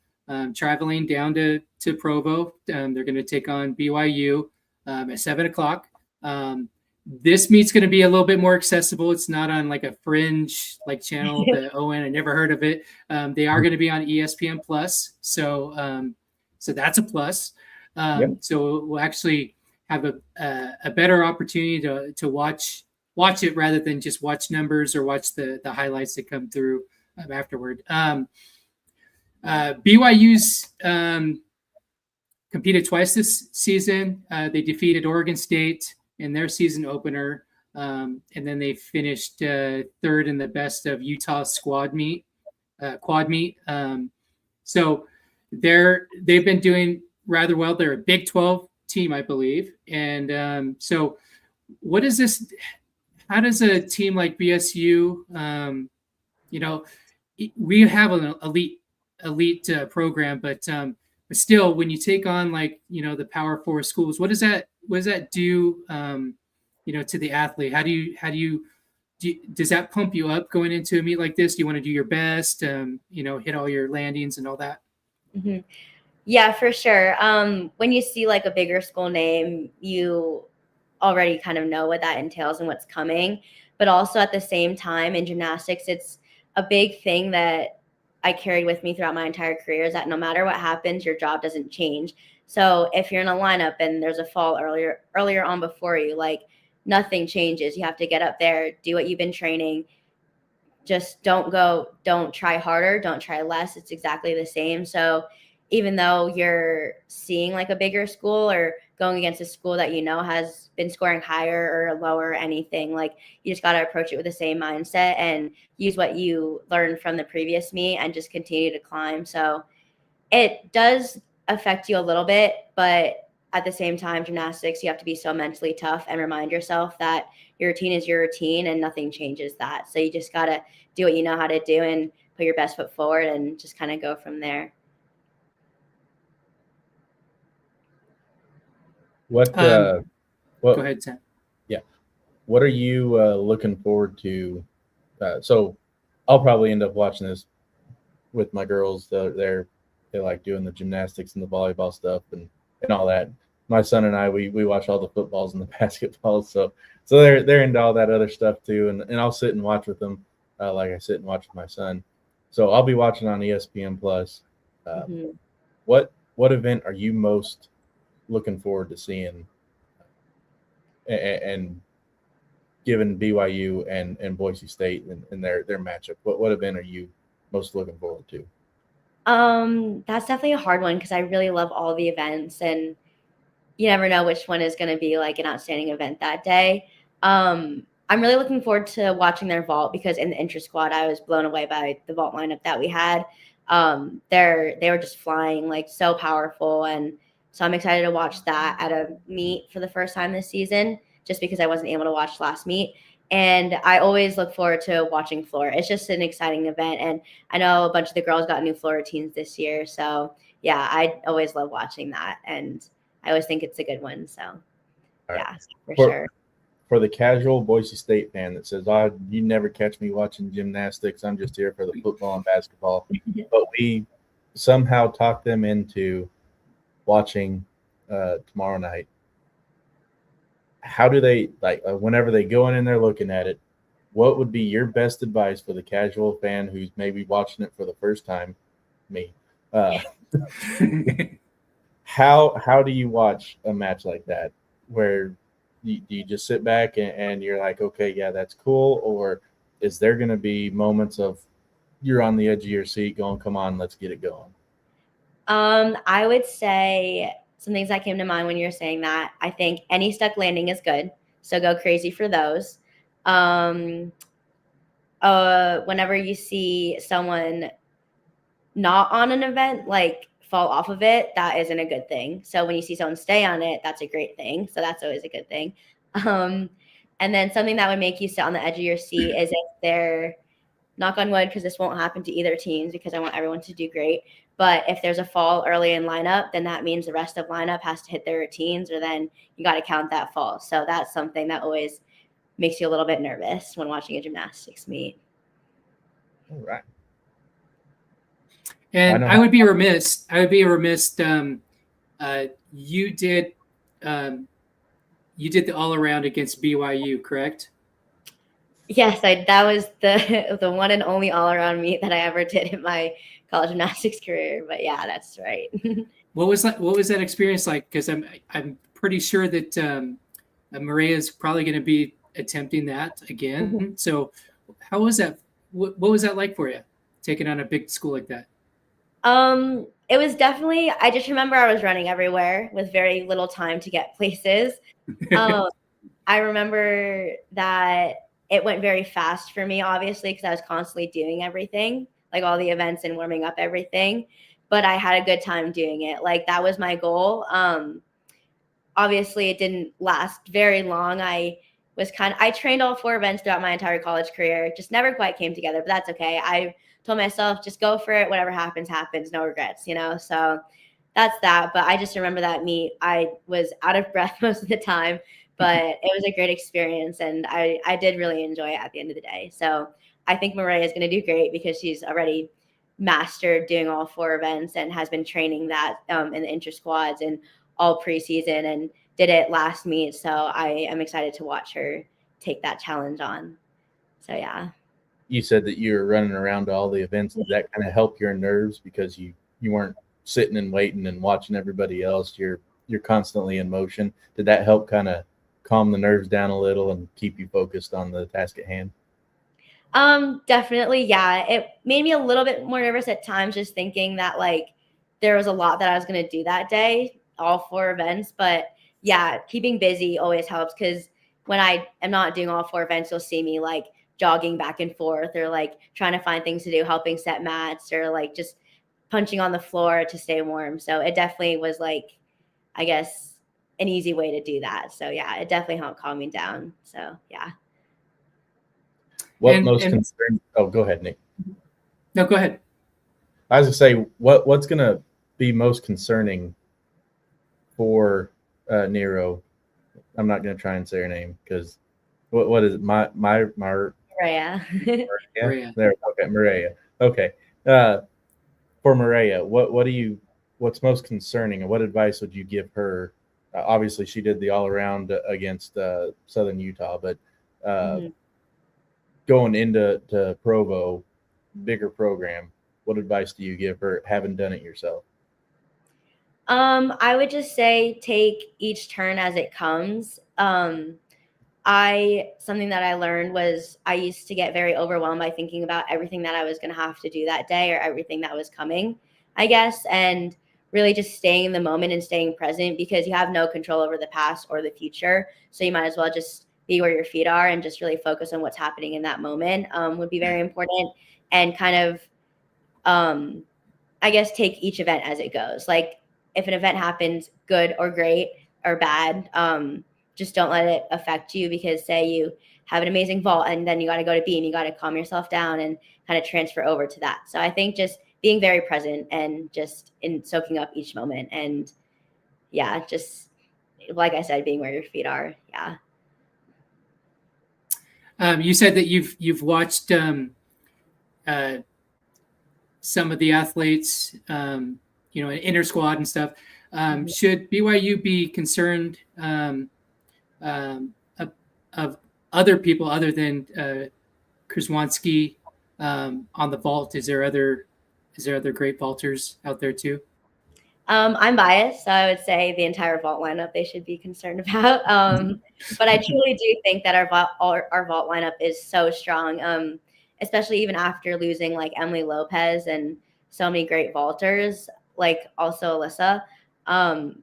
traveling down to Provo. They're going to take on BYU at 7:00. this meet's going to be a little bit more accessible. It's not on like a fringe like channel. The ON, I never heard of it. They are going to be on ESPN Plus, so that's a plus. So we'll actually have a better opportunity to watch it rather than just watch numbers or watch the highlights that come through afterward. BYU's competed twice this season. They defeated Oregon State in their season opener, and then they finished third in the best of Utah quad meet. So they've been doing rather well. They're a Big 12 team, I believe. And so what is this? How does a team like BSU, we have an elite program, but still, when you take on like the Power Four schools, what does that do to the athlete? Does that pump you up going into a meet like this? Do you want to do your best, hit all your landings and all that? Mm-hmm. Yeah, for sure. When you see like a bigger school name, you already kind of know what that entails and what's coming. But also at the same time in gymnastics, it's a big thing that I carried with me throughout my entire career is that no matter what happens, your job doesn't change. So if you're in a lineup and there's a fall earlier on before you, like nothing changes. You have to get up there, do what you've been training. Just don't try harder, don't try less. It's exactly the same. So even though you're seeing like a bigger school or going against a school that has been scoring higher or lower or anything, like you just got to approach it with the same mindset and use what you learned from the previous meet and just continue to climb. So it does affect you a little bit, but at the same time, gymnastics, you have to be so mentally tough and remind yourself that your routine is your routine and nothing changes that. So you just got to do what you know how to do and put your best foot forward and just kind of go from there. Go ahead, Sam. Yeah. What are you looking forward to? So I'll probably end up watching this with my girls. They like doing the gymnastics and the volleyball stuff and all that. My son and I, we watch all the footballs and the basketballs. So they're into all that other stuff too. And I'll sit and watch with them like I sit and watch with my son. So I'll be watching on ESPN Plus. What event are you most looking forward to seeing and given BYU and Boise State and their matchup? What event are you most looking forward to? That's definitely a hard one because I really love all the events and you never know which one is going to be like an outstanding event that day. I'm really looking forward to watching their vault because in the intra squad, I was blown away by the vault lineup that we had. They were just flying, like so powerful. And so I'm excited to watch that at a meet for the first time this season, just because I wasn't able to watch last meet. And I always look forward to watching floor. It's just an exciting event. And I know a bunch of the girls got new floor routines this year. So yeah, I always love watching that. And I always think it's a good one. So yeah, for sure. For the casual Boise State fan that says, "Oh, you never catch me watching gymnastics. I'm just here for the football and basketball." But we somehow talked them into watching tomorrow night. How do they whenever they go in and they're looking at it? What would be your best advice for the casual fan who's maybe watching it for the first time? Me. How do you watch a match like that where do you just sit back and you're like, okay, yeah, that's cool? Or is there going to be moments of you're on the edge of your seat going, come on, let's get it going? I would say some things that came to mind when you're saying that. I think any stuck landing is good. So go crazy for those. Whenever you see someone not on an event, like fall off of it, that isn't a good thing. So when you see someone stay on it, that's a great thing. So that's always a good thing. And then something that would make you sit on the edge of your seat is if they're, knock on wood, because this won't happen to either teams because I want everyone to do great. But if there's a fall early in lineup, then that means the rest of lineup has to hit their routines or then you got to count that fall. So that's something that always makes you a little bit nervous when watching a gymnastics meet. All right. And I would be remiss. You did you did the all around against BYU, correct? Yes, that was the the one and only all around meet that I ever did in my college gymnastics career. But yeah, that's right. What was that? What was that experience like? Because I'm pretty sure that Maria is probably going to be attempting that again. So, how was that? What was that like for you, taking on a big school like that? It was definitely. I just remember I was running everywhere with very little time to get places. Um, I remember that it went very fast for me, obviously, because I was constantly doing everything, like all the events and warming up everything. But I had a good time doing it. Like that was my goal. Obviously, it didn't last very long. I trained all 4 events throughout my entire college career. Just never quite came together, but that's okay. I told myself, just go for it. Whatever happens, happens. No regrets, you know? So that's that. But I just remember that meet. I was out of breath most of the time, but it was a great experience. And I did really enjoy it at the end of the day. So I think Mariah is going to do great because she's already mastered doing all 4 events and has been training that in the inter squads and all preseason and did it last meet. So I am excited to watch her take that challenge on. So yeah. You said that you were running around to all the events. Did that kind of help your nerves because you weren't sitting and waiting and watching everybody else? You're constantly in motion. Did that help kind of calm the nerves down a little and keep you focused on the task at hand? Definitely. Yeah. It made me a little bit more nervous at times, just thinking that like there was a lot that I was going to do that day, all 4 events. But yeah, keeping busy always helps because when I am not doing all 4 events, you'll see me like jogging back and forth or like trying to find things to do, helping set mats or like just punching on the floor to stay warm. So it definitely was like, I guess, an easy way to do that. So yeah, it definitely helped calm me down. So yeah. What And- most and- concerned? Oh, go ahead, Nick. No, go ahead. I was gonna say what's gonna be most concerning for Nero. I'm not gonna try and say her name because what is it? Maria. Maria. There. Okay, Maria. Okay. For Maria, what's most concerning, and what advice would you give her? Obviously, she did the all around against Southern Utah, but going into Provo, bigger program, what advice do you give her, having done it yourself? I would just say take each turn as it comes. Something that I learned was I used to get very overwhelmed by thinking about everything that I was going to have to do that day or everything that was coming, I guess, and really just staying in the moment and staying present because you have no control over the past or the future. So you might as well just be where your feet are and just really focus on what's happening in that moment would be very important and kind of, I guess, take each event as it goes. Like if an event happens good or great or bad, just don't let it affect you because say you have an amazing vault and then you got to go to B and you got to calm yourself down and kind of transfer over to that. So I think just being very present and just in soaking up each moment and yeah, just like I said, being where your feet are. Yeah. You said that you've watched some of the athletes, in inter squad and stuff. Should BYU be concerned of other people other than Krzyzewski on the vault? Is there other great vaulters out there too? I'm biased, so I would say the entire vault lineup they should be concerned about. But I truly do think that our vault lineup is so strong, especially even after losing like Emily Lopez and so many great vaulters, like also Alyssa.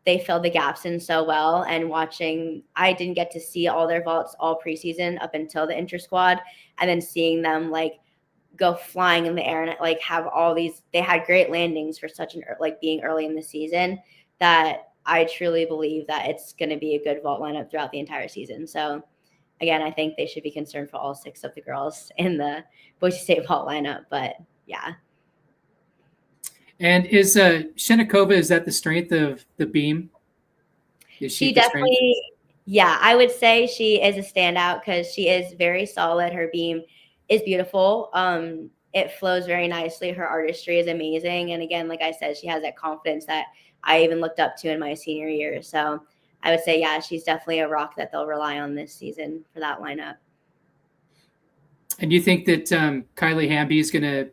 They filled the gaps in so well. And watching, I didn't get to see all their vaults all preseason up until the inter squad, and then seeing them like go flying in the air and like have all these, they had great landings for such an like being early in the season that I truly believe that it's going to be a good vault lineup throughout the entire season. So again, I think they should be concerned for all 6 of the girls in the Boise State vault lineup, but yeah. And is Shenikova, is that the strength of the beam? Is She the strength? definitely, yeah, I would say she is a standout because she is very solid. Her beam is beautiful. It flows very nicely. Her artistry is amazing. And again, like I said, she has that confidence that I even looked up to in my senior year. So I would say, yeah, she's definitely a rock that they'll rely on this season for that lineup. And you think that Kylie Hamby is going to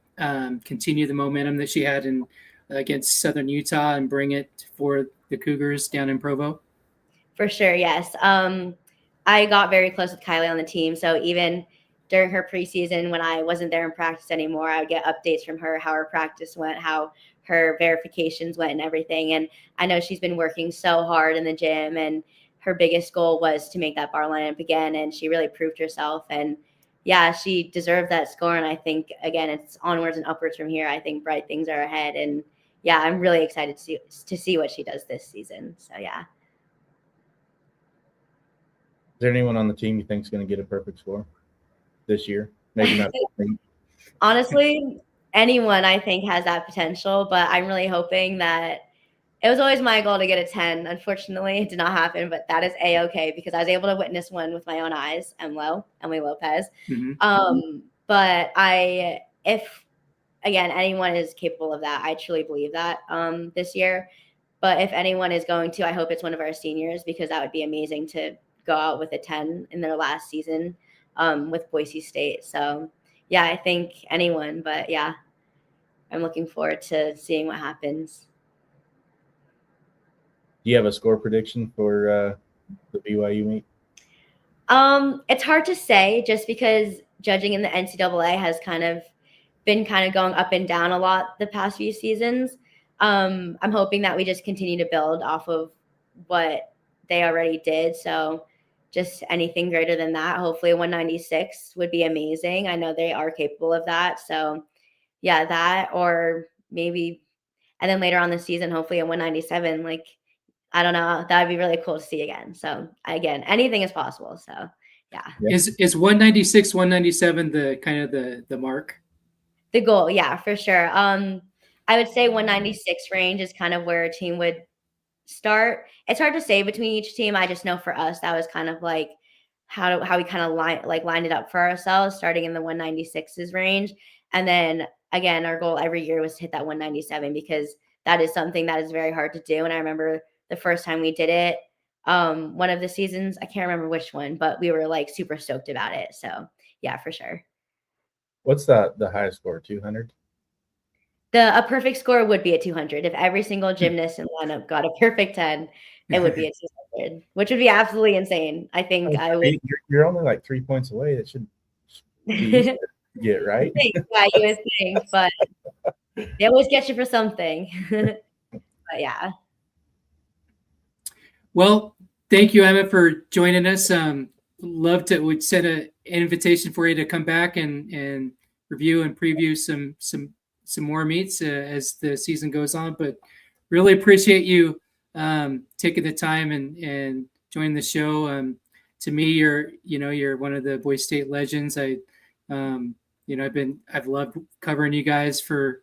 continue the momentum that she had against Southern Utah and bring it for the Cougars down in Provo? For sure, yes. I got very close with Kylie on the team, so even during her preseason when I wasn't there in practice anymore, I would get updates from her, how her practice went, how her verifications went and everything. And I know she's been working so hard in the gym, and her biggest goal was to make that bar lineup again, and she really proved herself. And yeah, she deserved that score, and I think, again, it's onwards and upwards from here. I think bright things are ahead, and yeah, I'm really excited to see what she does this season. So yeah. Is there anyone on the team you think is going to get a perfect score this year? Maybe not. Honestly, anyone I think has that potential, but I'm really hoping that it was always my goal to get a 10. Unfortunately, it did not happen, but that is A-okay because I was able to witness one with my own eyes, Emily Lopez. Mm-hmm. But if again, anyone is capable of that, I truly believe that this year. But if anyone is going to, I hope it's one of our seniors because that would be amazing to go out with a 10 in their last season with Boise State. So yeah, I think anyone, but yeah, I'm looking forward to seeing what happens. Do you have a score prediction for the BYU meet? It's hard to say just because judging in the NCAA has been going up and down a lot the past few seasons. I'm hoping that we just continue to build off of what they already did. So just anything greater than that, hopefully 196 would be amazing. I know they are capable of that. So yeah, that or maybe, and then later on the season, hopefully a 197, I don't know. That would be really cool to see again. So again, anything is possible. So yeah. Is 196, 197 the kind of the mark? The goal, yeah, for sure. I would say 196 range is kind of where a team would start. It's hard to say between each team. I just know for us that was kind of like how we kind of lined it up for ourselves, starting in the 196s range, and then again, our goal every year was to hit that 197 because that is something that is very hard to do. And I remember the first time we did it, one of the seasons, I can't remember which one, but we were super stoked about it. So yeah, for sure. What's the highest score? 200? A perfect score would be a 200. If every single gymnast in the lineup got a perfect 10, it would be a 200, which would be absolutely insane. I think I would. You're only like 3 points away. That should be easy to get, right? Yeah, you would think, but they always get you for something. But yeah. Well, thank you, Emma, for joining us. Would send an invitation for you to come back and review and preview some more meets as the season goes on. But really appreciate you taking the time and joining the show. To me, you're one of the Boise State legends. I've loved covering you guys for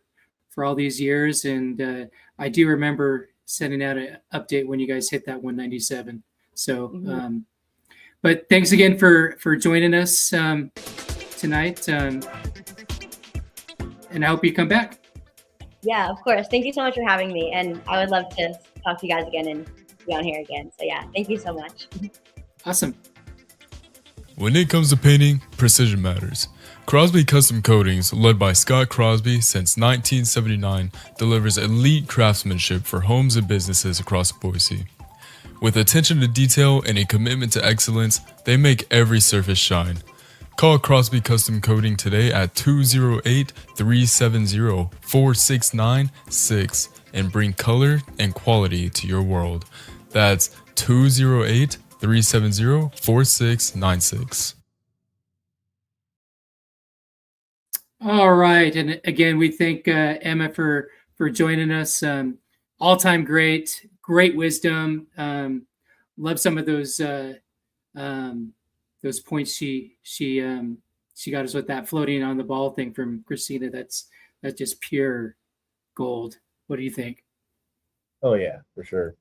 all these years, and I do remember sending out an update when you guys hit that 197. So, but thanks again for joining us tonight. And I hope you come back. Yeah, of course. Thank you so much for having me. And I would love to talk to you guys again and be on here again. So yeah, thank you so much. Awesome. When it comes to painting, precision matters. Crosby Custom Coatings, led by Scott Crosby since 1979, delivers elite craftsmanship for homes and businesses across Boise. With attention to detail and a commitment to excellence, they make every surface shine. Call Crosby Custom Coating today at 208-370-4696 and bring color and quality to your world. That's 208-370-4696. All right. And again, we thank Emma for joining us. All-time great wisdom. Love some of those points she got us with that floating on the ball thing from Christina. That's just pure gold. What do you think? Oh yeah, for sure.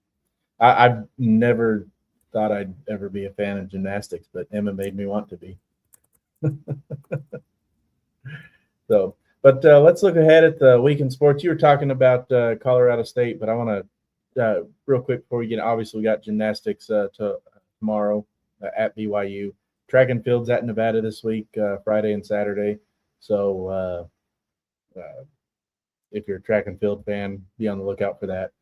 I've never thought I'd ever be a fan of gymnastics, but Emma made me want to be. So, but let's look ahead at the week in sports. You were talking about Colorado State, but I want to real quick before we get, obviously we got gymnastics tomorrow at BYU. Track and field's at Nevada this week, Friday and Saturday. So if you're a track and field fan, be on the lookout for that.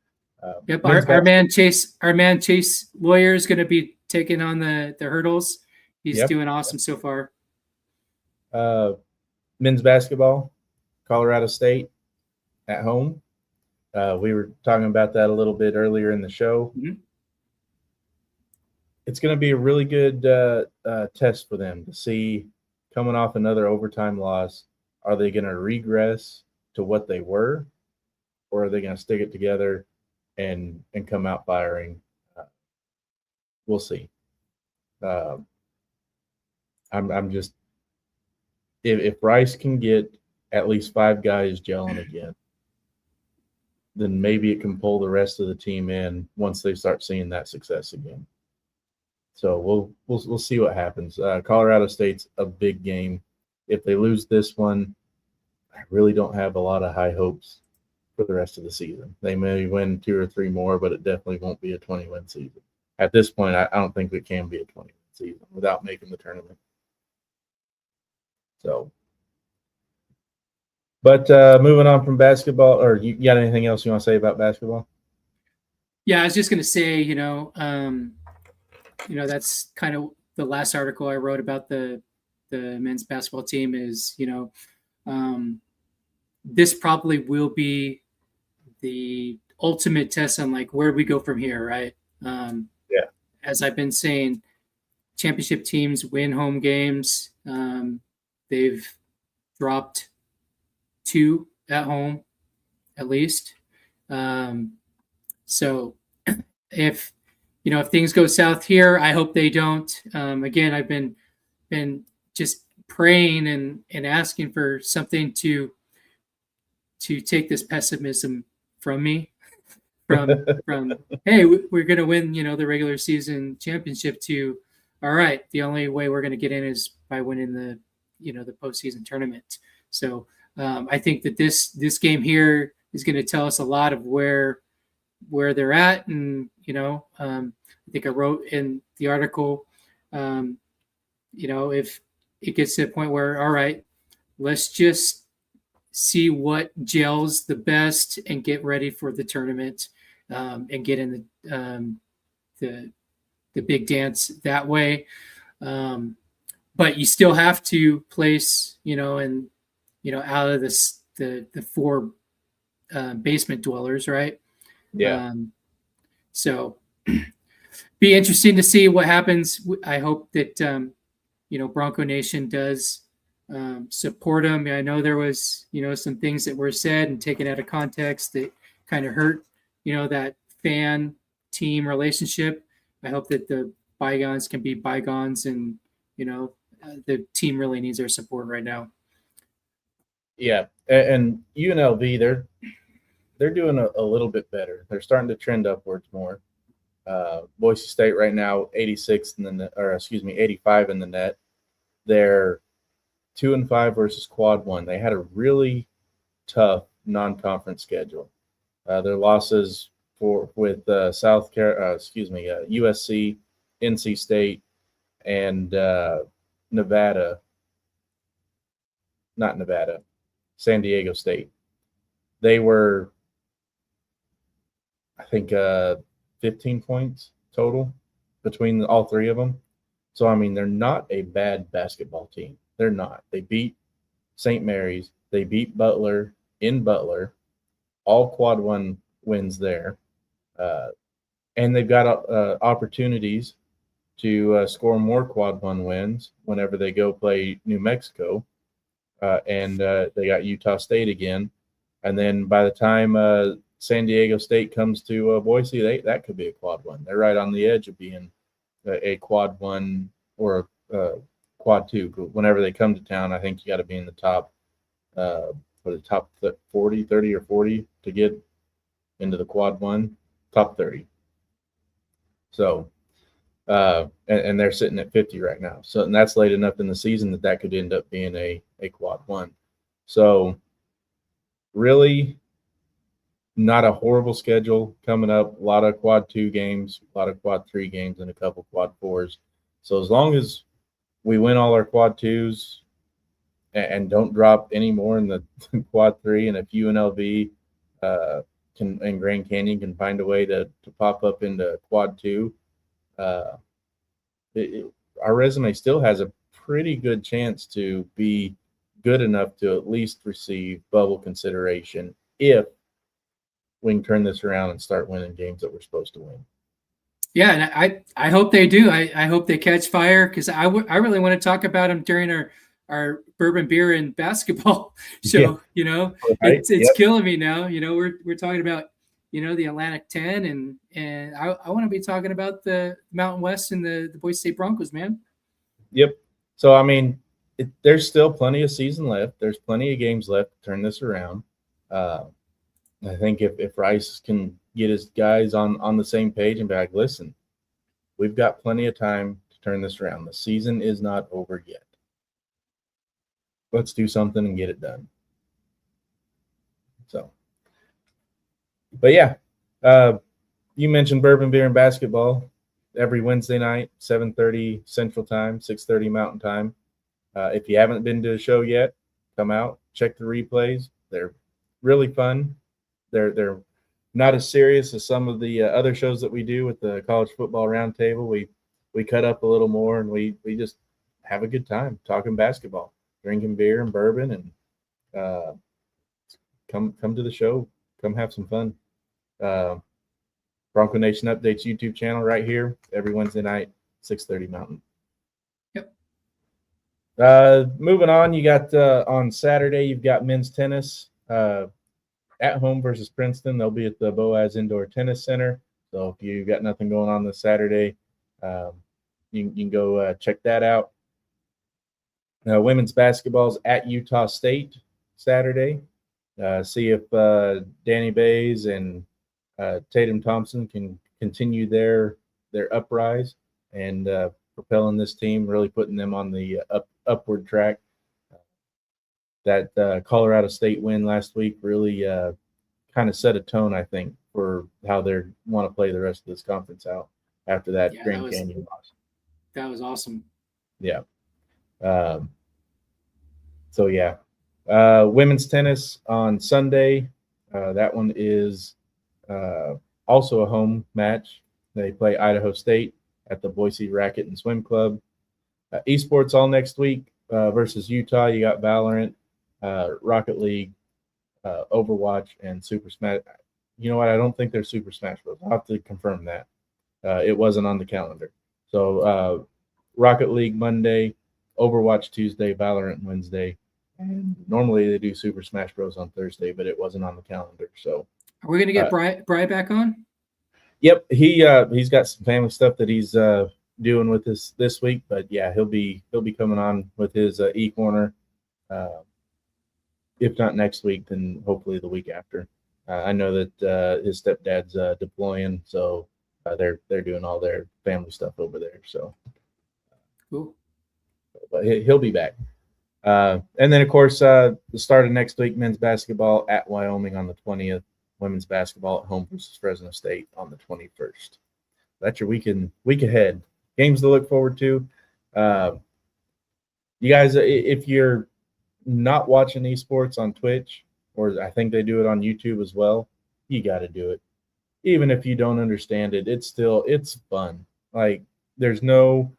Yep, our man Chase Lawyer is going to be taking on the hurdles. He's doing awesome so far. Men's basketball, Colorado State at home. We were talking about that a little bit earlier in the show. Mm-hmm. It's going to be a really good test for them to see, coming off another overtime loss, are they going to regress to what they were, or are they going to stick it together and come out firing? We'll see. I'm just, if Bryce can get at least 5 guys gelling again, then maybe it can pull the rest of the team in once they start seeing that success again. So we'll see what happens. Colorado State's a big game. If they lose this one, I really don't have a lot of high hopes for the rest of the season. They may win 2 or 3 more, but it definitely won't be a 20-win season. At this point, I don't think it can be a 20-win season without making the tournament. So, but moving on from basketball, or you got anything else you want to say about basketball? Yeah, I was just going to say, that's kind of the last article I wrote about the men's basketball team is, this probably will be the ultimate test on like where we go from here, right? Yeah. As I've been saying, championship teams win home games. They've dropped 2 at home, at least. So if things go south here, I hope they don't. Again, I've been just praying and asking for something to take this pessimism from me. From hey, we're going to win, the regular season championship, to all right, the only way we're going to get in is by winning the postseason tournament. So I think that this game here is going to tell us a lot of where they're at, and I think I wrote in the article, if it gets to the point where, all right, let's just see what gels the best and get ready for the tournament, and get in the big dance that way. But you still have to place, out of the 4 basement dwellers, right? Yeah. So be interesting to see what happens. I hope that, Bronco Nation does support them. I know there was, some things that were said and taken out of context that kind of hurt, that fan team relationship. I hope that the bygones can be bygones, and, the team really needs our support right now. Yeah. And UNLV, they're doing a little bit better. They're starting to trend upwards more. Boise State right now, 86 in the net, 85 in the net. They're 2-5 versus quad 1. They had a really tough non-conference schedule. Their losses with USC, NC State, and San Diego State. They were, I think, 15 points total between all 3 of them. So, I mean, they're not a bad basketball team. They're not. They beat St. Mary's. They beat Butler in Butler. All quad 1 wins there. And they've got opportunities to score more quad 1 wins whenever they go play New Mexico. And they got Utah State again. And then by the time San Diego State comes to Boise, that could be a quad 1. They're right on the edge of being a quad 1 or a quad 2. Whenever they come to town, I think you got to be in the top, top 40, 30 or 40 to get into the quad 1, top 30. So, and they're sitting at 50 right now. So, and that's late enough in the season that could end up being a quad 1. So, really, not a horrible schedule coming up. A lot of quad 2 games, a lot of quad 3 games, and a couple quad 4s. So as long as we win all our quad 2s and don't drop any more in the quad 3, and if UNLV and Grand Canyon can find a way to pop up into quad 2, our resume still has a pretty good chance to be good enough to at least receive bubble consideration if we can turn this around and start winning games that we're supposed to win. Yeah, and I hope they do. I hope they catch fire, because I really want to talk about them during our bourbon beer and basketball show. Right? It's killing me now. We're talking about the Atlantic 10, and I want to be talking about the Mountain West and the Boise State Broncos, man. Yep. So I mean, there's still plenty of season left. There's plenty of games left to turn this around. I think if Rice can get his guys on the same page and be like, listen, we've got plenty of time to turn this around. The season is not over yet. Let's do something and get it done. So, but yeah, you mentioned bourbon beer and basketball every Wednesday night, 7:30 Central Time, 6:30 Mountain Time. If you haven't been to a show yet, come out, check the replays. They're really fun. They're not as serious as some of the other shows that we do with the College Football Roundtable. We cut up a little more, and we just have a good time talking basketball, drinking beer and bourbon, and come to the show. Come have some fun. Bronco Nation Updates YouTube channel right here every Wednesday night, 6:30 Mountain. Yep. Moving on, you got on Saturday, you've got men's tennis at home versus Princeton. They'll be at the Boise Indoor Tennis Center. So if you got nothing going on this Saturday, you can go check that out. Women's basketball's at Utah State Saturday. See if Danny Bays and Tatum Thompson can continue their uprise and propelling this team, really putting them on the upward track. That Colorado State win last week really kind of set a tone, I think, for how they want to play the rest of this conference out after that Grand Canyon loss. That was awesome. Yeah. So, yeah. Women's tennis on Sunday. That one is also a home match. They play Idaho State at the Boise Racket and Swim Club. Esports all next week versus Utah. You got Valorant, Rocket League, Overwatch, and Super Smash. You know what? I don't think they're Super Smash Bros. I'll have to confirm that. It wasn't on the calendar. So Rocket League Monday, Overwatch Tuesday, Valorant Wednesday. And normally they do Super Smash Bros. On Thursday, but it wasn't on the calendar. So are we going to get Bri back on? Yep, he's got some family stuff that he's doing with us this week, but yeah, he'll be coming on with his e-corner. If not next week, then hopefully the week after. I know that his stepdad's deploying, so they're doing all their family stuff over there. So cool. But he'll be back. And then of course the start of next week, men's basketball at Wyoming on the 20th. Women's basketball at home versus Fresno State on the 21st. That's your week ahead. Games to look forward to. You guys, if you're not watching esports on Twitch, or I think they do it on YouTube as well, you got to do it. Even if you don't understand it, it's fun. Like there's no,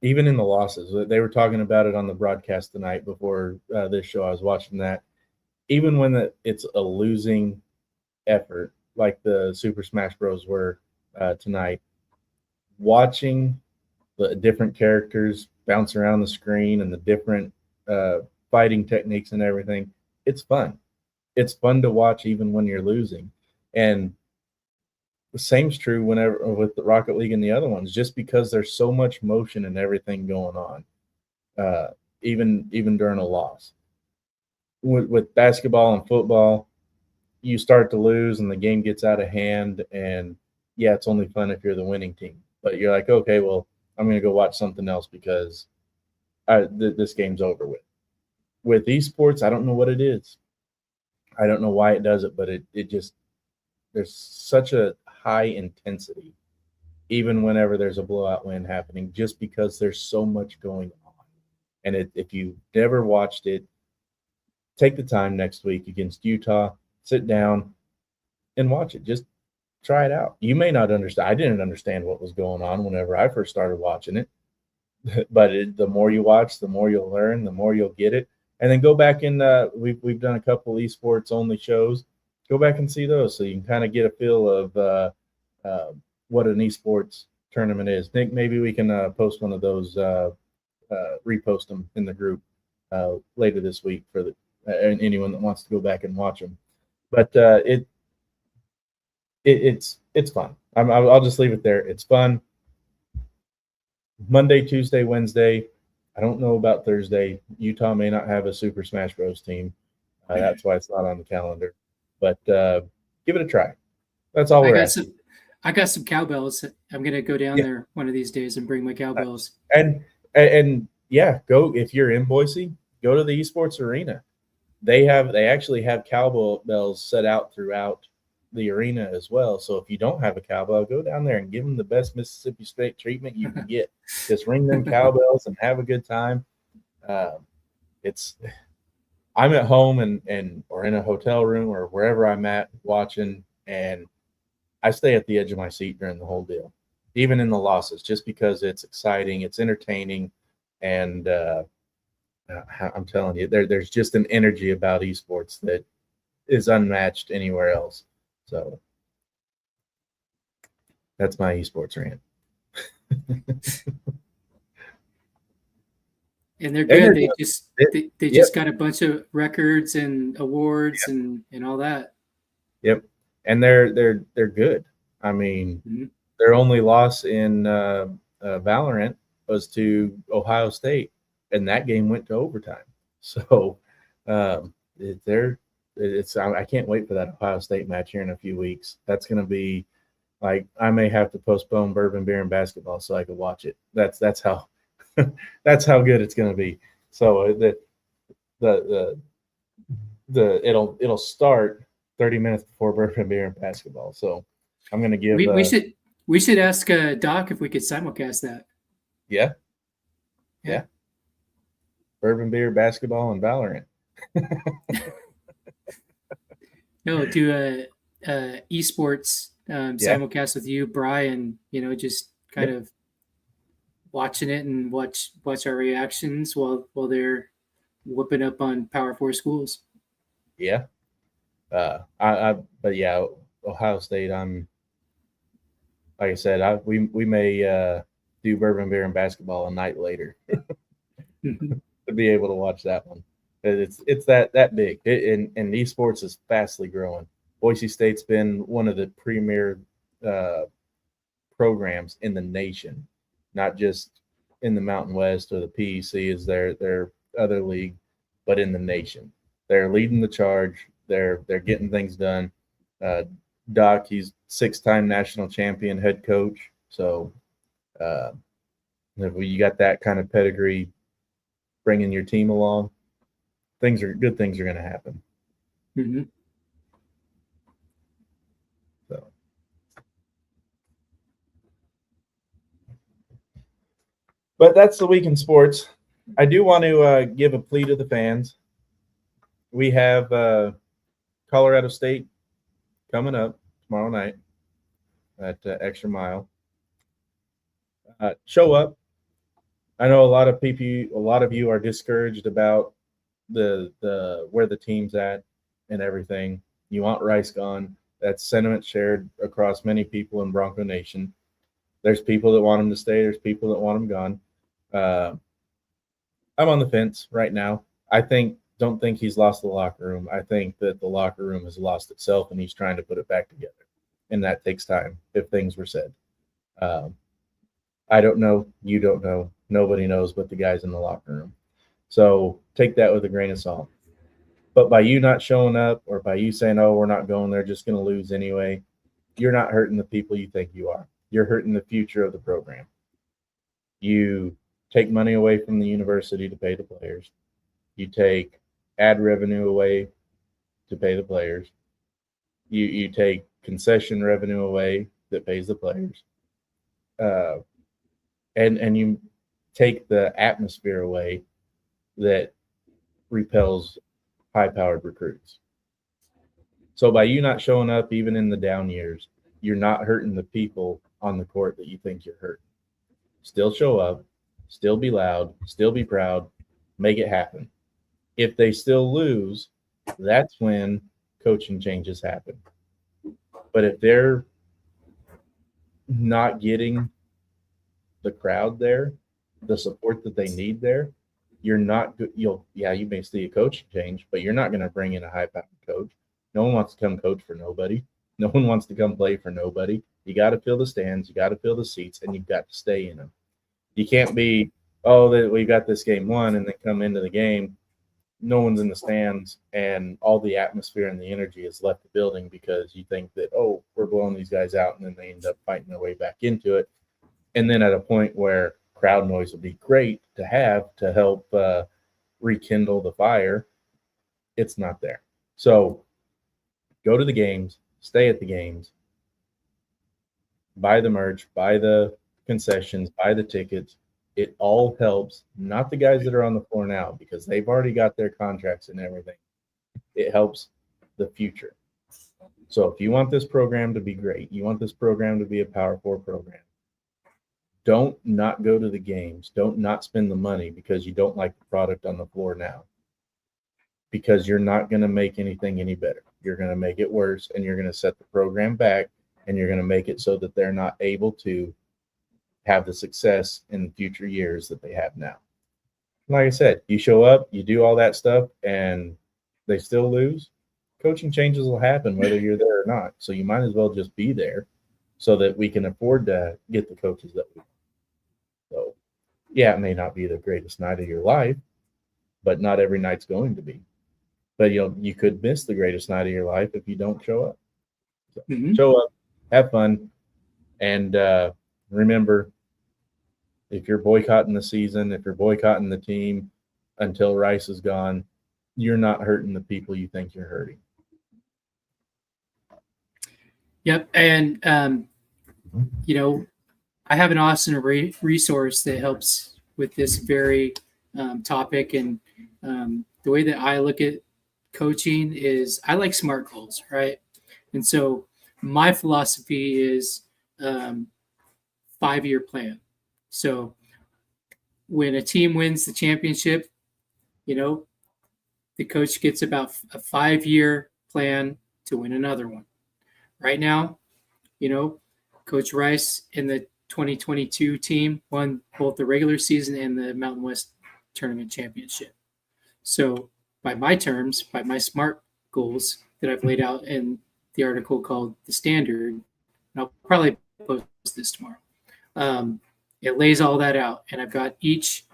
even in the losses, they were talking about it on the broadcast tonight before this show. I was watching that. Even when it's a losing effort, like the Super Smash Bros. Were tonight, watching the different characters bounce around the screen and the different fighting techniques and everything, it's fun. It's fun to watch even when you're losing. And the same's true whenever with the Rocket League and the other ones, just because there's so much motion and everything going on, even during a loss. With basketball and football, you start to lose and the game gets out of hand, and yeah, it's only fun if you're the winning team. But you're like, okay, well, I'm going to go watch something else because this game's over with. With esports, I don't know what it is. I don't know why it does it, but it just, there's such a high intensity, even whenever there's a blowout win happening, just because there's so much going on. And if you never watched it, take the time next week against Utah, sit down and watch it. Just try it out. You may not understand. I didn't understand what was going on whenever I first started watching it, but the more you watch, the more you'll learn, the more you'll get it. And then go back and we've done a couple esports only shows. Go back and see those so you can kind of get a feel of what an esports tournament is. Nick, maybe we can post one of those, repost them in the group later this week for anyone that wants to go back and watch them. But it's fun. I'll just leave it there. It's fun. Monday, Tuesday, Wednesday. I don't know about Thursday. Utah may not have a Super Smash Bros. Team. That's why it's not on the calendar. But give it a try. That's all we're asking. I got some cowbells. I'm gonna go down there one of these days and bring my cowbells. And yeah, go if you're in Boise, go to the esports arena. They actually have cowbells set out throughout the arena as well. So if you don't have a cowbell, go down there and give them the best Mississippi State treatment you can get. Just ring them cowbells and have a good time. I'm at home and or in a hotel room or wherever I'm at watching, and I stay at the edge of my seat during the whole deal, even in the losses, just because it's exciting, it's entertaining, and I'm telling you, there's just an energy about esports that is unmatched anywhere else. So that's my esports rant. And they're good. They just got a bunch of records and awards and all that. Yep. And they're good. I mean, their only loss in Valorant was to Ohio State, and that game went to overtime. So I can't wait for that Ohio State match here in a few weeks. That's going to be like, I may have to postpone bourbon, beer, and basketball so I can watch it. That's how that's how good it's going to be. So it'll start 30 minutes before bourbon, beer, and basketball. So I'm going to give. We should ask Doc if we could simulcast that. Yeah. Bourbon, beer, basketball, and Valorant. No, do a esports simulcast with you, Brian. Just kind of watching it and watch our reactions while they're whooping up on Power 4 schools. Yeah. But yeah, Ohio State. Like I said, we may do bourbon, beer, and basketball a night later to be able to watch that one. It's that big, and esports is fastly growing. Boise State's been one of the premier programs in the nation, not just in the Mountain West or the PEC is their other league, but in the nation. They're leading the charge. They're getting things done. Doc, he's 6-time national champion head coach. So if you got that kind of pedigree, bringing your team along, good things are going to happen. Mm-hmm. So, but that's the week in sports. I do want to give a plea to the fans. We have Colorado State coming up tomorrow night at Extra Mile. Show up. I know a lot of you are discouraged about the where the team's at and everything. You want Rice gone. That's sentiment shared across many people in Bronco Nation. There's people that want him to stay. There's people that want him gone. I'm on the fence right now. Don't think he's lost the locker room. I think that the locker room has lost itself and he's trying to put it back together. And that takes time if things were said. I don't know. You don't know. Nobody knows but the guys in the locker room. So take that with a grain of salt. But by you not showing up or by you saying, oh, we're not going, they're just going to lose anyway, you're not hurting the people you think you are. You're hurting the future of the program. You take money away from the university to pay the players. You take ad revenue away to pay the players. You take concession revenue away that pays the players, and you take the atmosphere away that repels high-powered recruits. So by you not showing up even in the down years, you're not hurting the people on the court that you think you're hurting. Still show up, still be loud, still be proud, make it happen. If they still lose, that's when coaching changes happen. But if they're not getting the crowd there, the support that they need there, you're not good. You may see a coaching change, but you're not going to bring in a high-powered coach. No one wants to come coach for nobody. No one wants to come play for nobody. You got to fill the stands, you got to fill the seats, and you've got to stay in them. You can't be, we got this game won, and then come into the game, no one's in the stands, and all the atmosphere and the energy has left the building because you think that, we're blowing these guys out, and then they end up fighting their way back into it. And then at a point where crowd noise would be great to have to help rekindle the fire, it's not there. So go to the games, stay at the games, buy the merch, buy the concessions, buy the tickets. It all helps, not the guys that are on the floor now, because they've already got their contracts and everything. It helps the future. So if you want this program to be great, you want this program to be a Power 4 program, don't not go to the games. Don't not spend the money because you don't like the product on the floor now, because you're not going to make anything any better. You're going to make it worse, and you're going to set the program back, and you're going to make it so that they're not able to have the success in future years that they have now. Like I said, you show up, you do all that stuff, and they still lose, coaching changes will happen whether you're there or not. So you might as well just be there so that we can afford to get the coaches that we want. So, yeah, it may not be the greatest night of your life, but not every night's going to be. But you could miss the greatest night of your life if you don't show up. So, show up, have fun, and remember, if you're boycotting the season, if you're boycotting the team until Rice is gone, you're not hurting the people you think you're hurting. Yep. And, I have an awesome resource that helps with this very topic. And the way that I look at coaching is I like SMART goals, right? And so my philosophy is 5-year plan. So when a team wins the championship, the coach gets about a 5-year plan to win another one. Right now, Coach Rice and the 2022 team won both the regular season and the Mountain West Tournament Championship. So by my terms, by my SMART goals that I've laid out in the article called The Standard, and I'll probably post this tomorrow. It lays all that out, and I've got each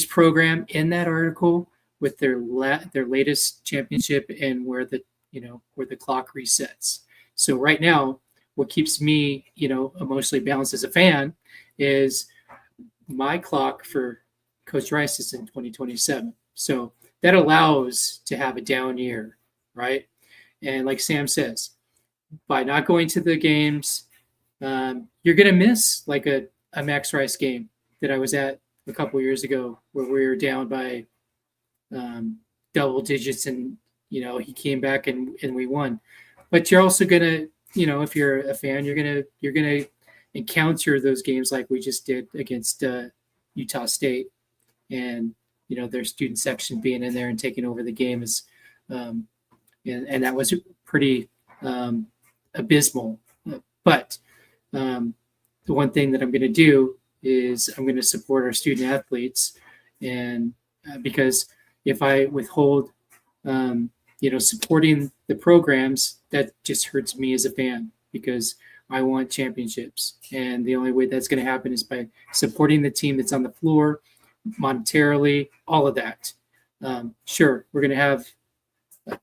program in that article with their latest championship and where the clock resets. So right now, what keeps me emotionally balanced as a fan is my clock for Coach Rice is in 2027. So that allows to have a down year, right? And like Sam says, by not going to the games, you're going to miss like a Max Rice game that I was at a couple years ago where we were down by double digits, and he came back and we won. But you're also going to, if you're a fan, you're gonna encounter those games like we just did against Utah State, and their student section being in there and taking over the game is, and that was pretty abysmal. But the one thing that I'm going to do is I'm going to support our student athletes, and because if I withhold, supporting the programs, that just hurts me as a fan because I want championships. And the only way that's going to happen is by supporting the team that's on the floor, monetarily, all of that. Sure, we're going to have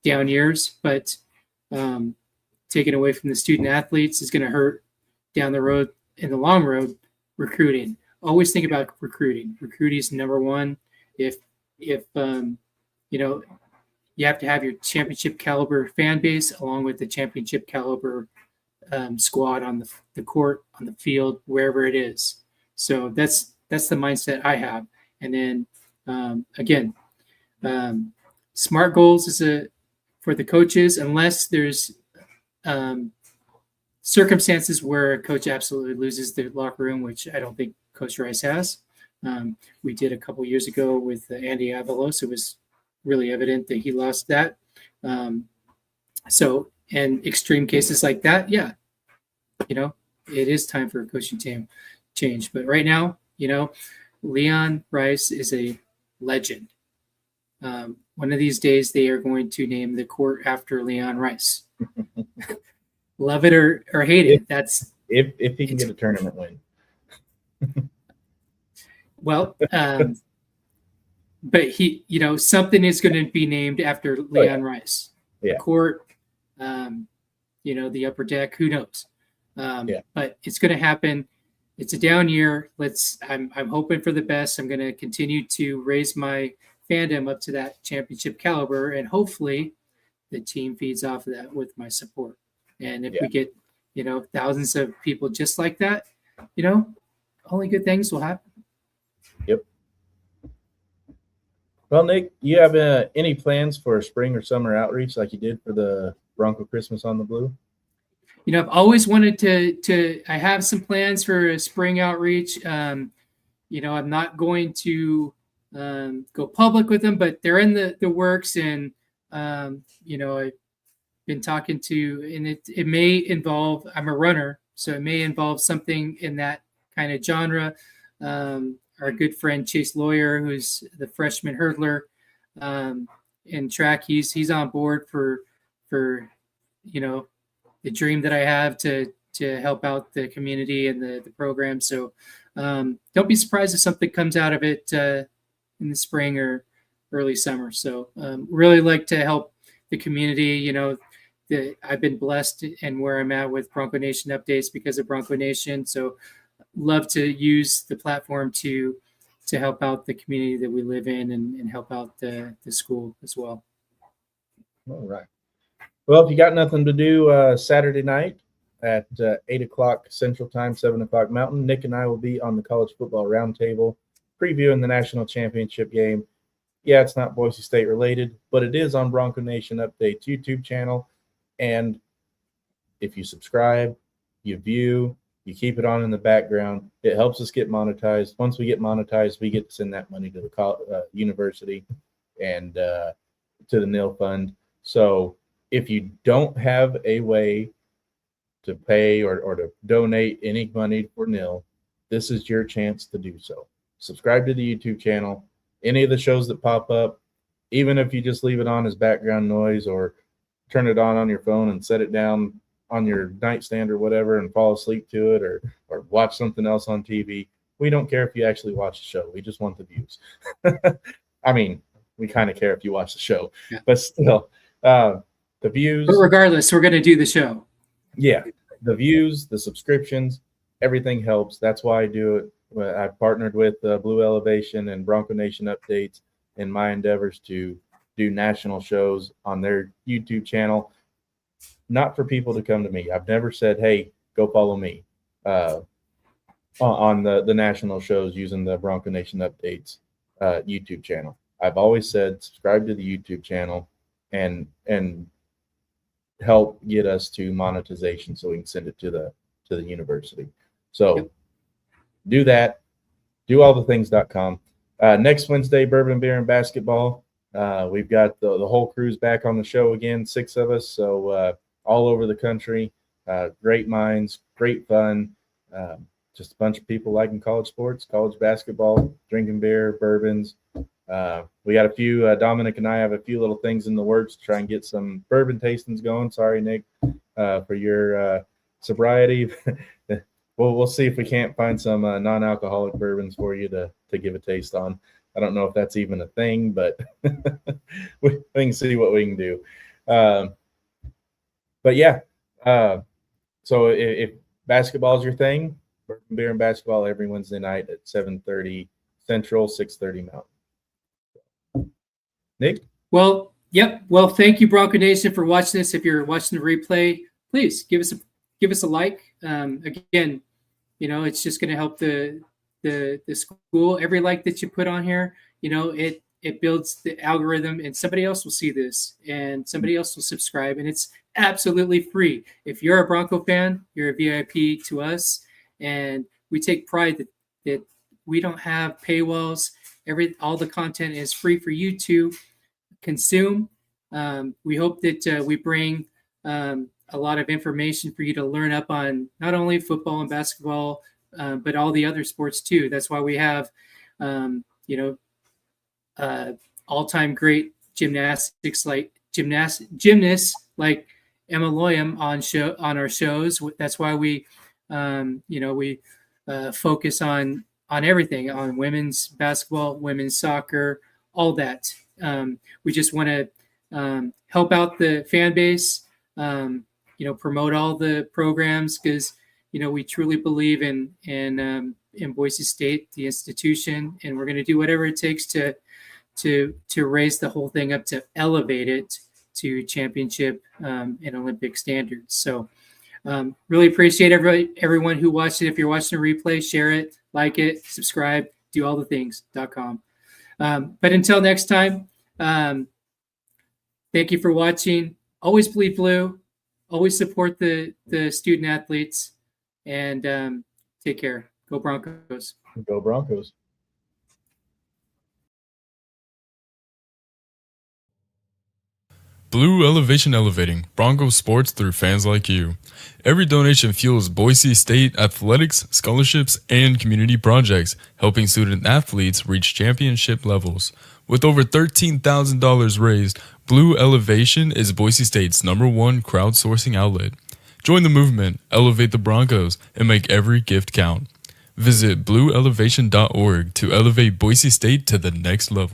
down years, but taking away from the student athletes is going to hurt down the road. In the long road, recruiting. Always think about recruiting. Recruiting is number one. If you have to have your championship caliber fan base along with the championship caliber squad on the court, on the field, wherever it is. So that's the mindset I have. And then again, SMART goals is for the coaches, unless there's circumstances where a coach absolutely loses the locker room, which I don't think Coach Rice has. We did a couple years ago with Andy Avalos. It was really evident that he lost that. So in extreme cases like that, yeah, it is time for a coaching team change. But right now, Leon Rice is a legend. One of these days, they are going to name the court after Leon Rice. Love it or hate it. That's if he can get a tournament win. Well, but he, something is going to be named after Leon Rice. Yeah. The court, the upper deck. Who knows? But it's going to happen. It's a down year. I'm hoping for the best. I'm going to continue to raise my fandom up to that championship caliber, and hopefully the team feeds off of that with my support. And if we get, thousands of people just like that, only good things will happen. Yep. Well, Nick, you have any plans for spring or summer outreach like you did for the Bronco Christmas on the Blue? I've always wanted I have some plans for a spring outreach. I'm not going to go public with them, but they're in the works. And, I've been talking to, and it may involve, I'm a runner, so it may involve something in that kind of genre. Our good friend Chase Lawyer, who's the freshman hurdler in track, he's on board for the dream that I have to help out the community and the program. So don't be surprised if something comes out of it in the spring or early summer. So really like to help the community. I've been blessed and where I'm at with Bronco Nation updates because of Bronco Nation. So love to use the platform to help out the community that we live in and help out the school as well. All right. Well, if you got nothing to do Saturday night at 8 o'clock Central Time, 7 o'clock Mountain, Nick and I will be on the College Football Roundtable previewing the national championship game. Yeah, it's not Boise State related, but it is on Bronco Nation Updates YouTube channel. And if you subscribe, you view, you keep it on in the background, it helps us get monetized. Once we get monetized, we get to send that money to the university and to the NIL fund. So if you don't have a way to pay or to donate any money for NIL, this is your chance to do so. Subscribe to the YouTube channel. Any of the shows that pop up, even if you just leave it on as background noise or turn it on your phone and set it down on your nightstand or whatever and fall asleep to it or watch something else on TV. We don't care if you actually watch the show. We just want the views. I mean, we kind of care if you watch the show, but still, the views. But regardless, we're going to do the show. Yeah, the views, the subscriptions, everything helps. That's why I do it. I've partnered with Blue Elevation and Bronco Nation Updates in my endeavors to do national shows on their YouTube channel, not for people to come to me. I've never said, hey, go follow me on the national shows using the Bronco Nation Updates YouTube channel. I've always said, subscribe to the YouTube channel and help get us to monetization so we can send it to the university. So do that. Do all the things.com. Next Wednesday, Bourbon Beer and Basketball. We've got the whole crew's back on the show again, 6 of us. So all over the country, great minds, great fun. Just a bunch of people liking college sports, college basketball, drinking beer, bourbons. We got a few, Dominic and I have a few little things in the works to try and get some bourbon tastings going. Sorry, Nick, for your sobriety. We'll see if we can't find some non-alcoholic bourbons for you to give a taste on. I don't know if that's even a thing, but we can see what we can do. But yeah, so if basketball is your thing, Bourbon Beer and Basketball every Wednesday night at 7:30 Central, 6:30 Mountain. Nick? Well, Yep. Well, thank you, Bronco Nation, for watching this. If you're watching the replay, please give us a like. Again, it's just going to help the school. Every like that you put on here, it builds the algorithm, and somebody else will see this, and somebody else will subscribe, and it's absolutely free. If you're a Bronco fan, you're a VIP to us, and we take pride that we don't have paywalls. All the content is free for you to consume. We hope that we bring a lot of information for you to learn up on not only football and basketball, but all the other sports too. That's why we have, all-time great gymnastics like gymnasts like Emma Loyim on our shows. That's why we focus on everything, on women's basketball, women's soccer, all that. We just want to help out the fan base, promote all the programs, because we truly believe in Boise State, the institution, and we're going to do whatever it takes to raise the whole thing up, to elevate it to championship and Olympic standards. So really appreciate everyone who watched it. If you're watching a replay, share it, like it, subscribe, do all the things.com. But until next time, thank you for watching. Always bleed blue. Always support the student athletes, and take care. Go Broncos. Go Broncos. Blue Elevation Elevating Broncos sports through fans like you. Every donation fuels Boise State athletics, scholarships, and community projects, helping student athletes reach championship levels. With over $13,000 raised, Blue Elevation is Boise State's #1 crowdsourcing outlet. Join the movement, elevate the Broncos, and make every gift count. Visit blueelevation.org to elevate Boise State to the next level.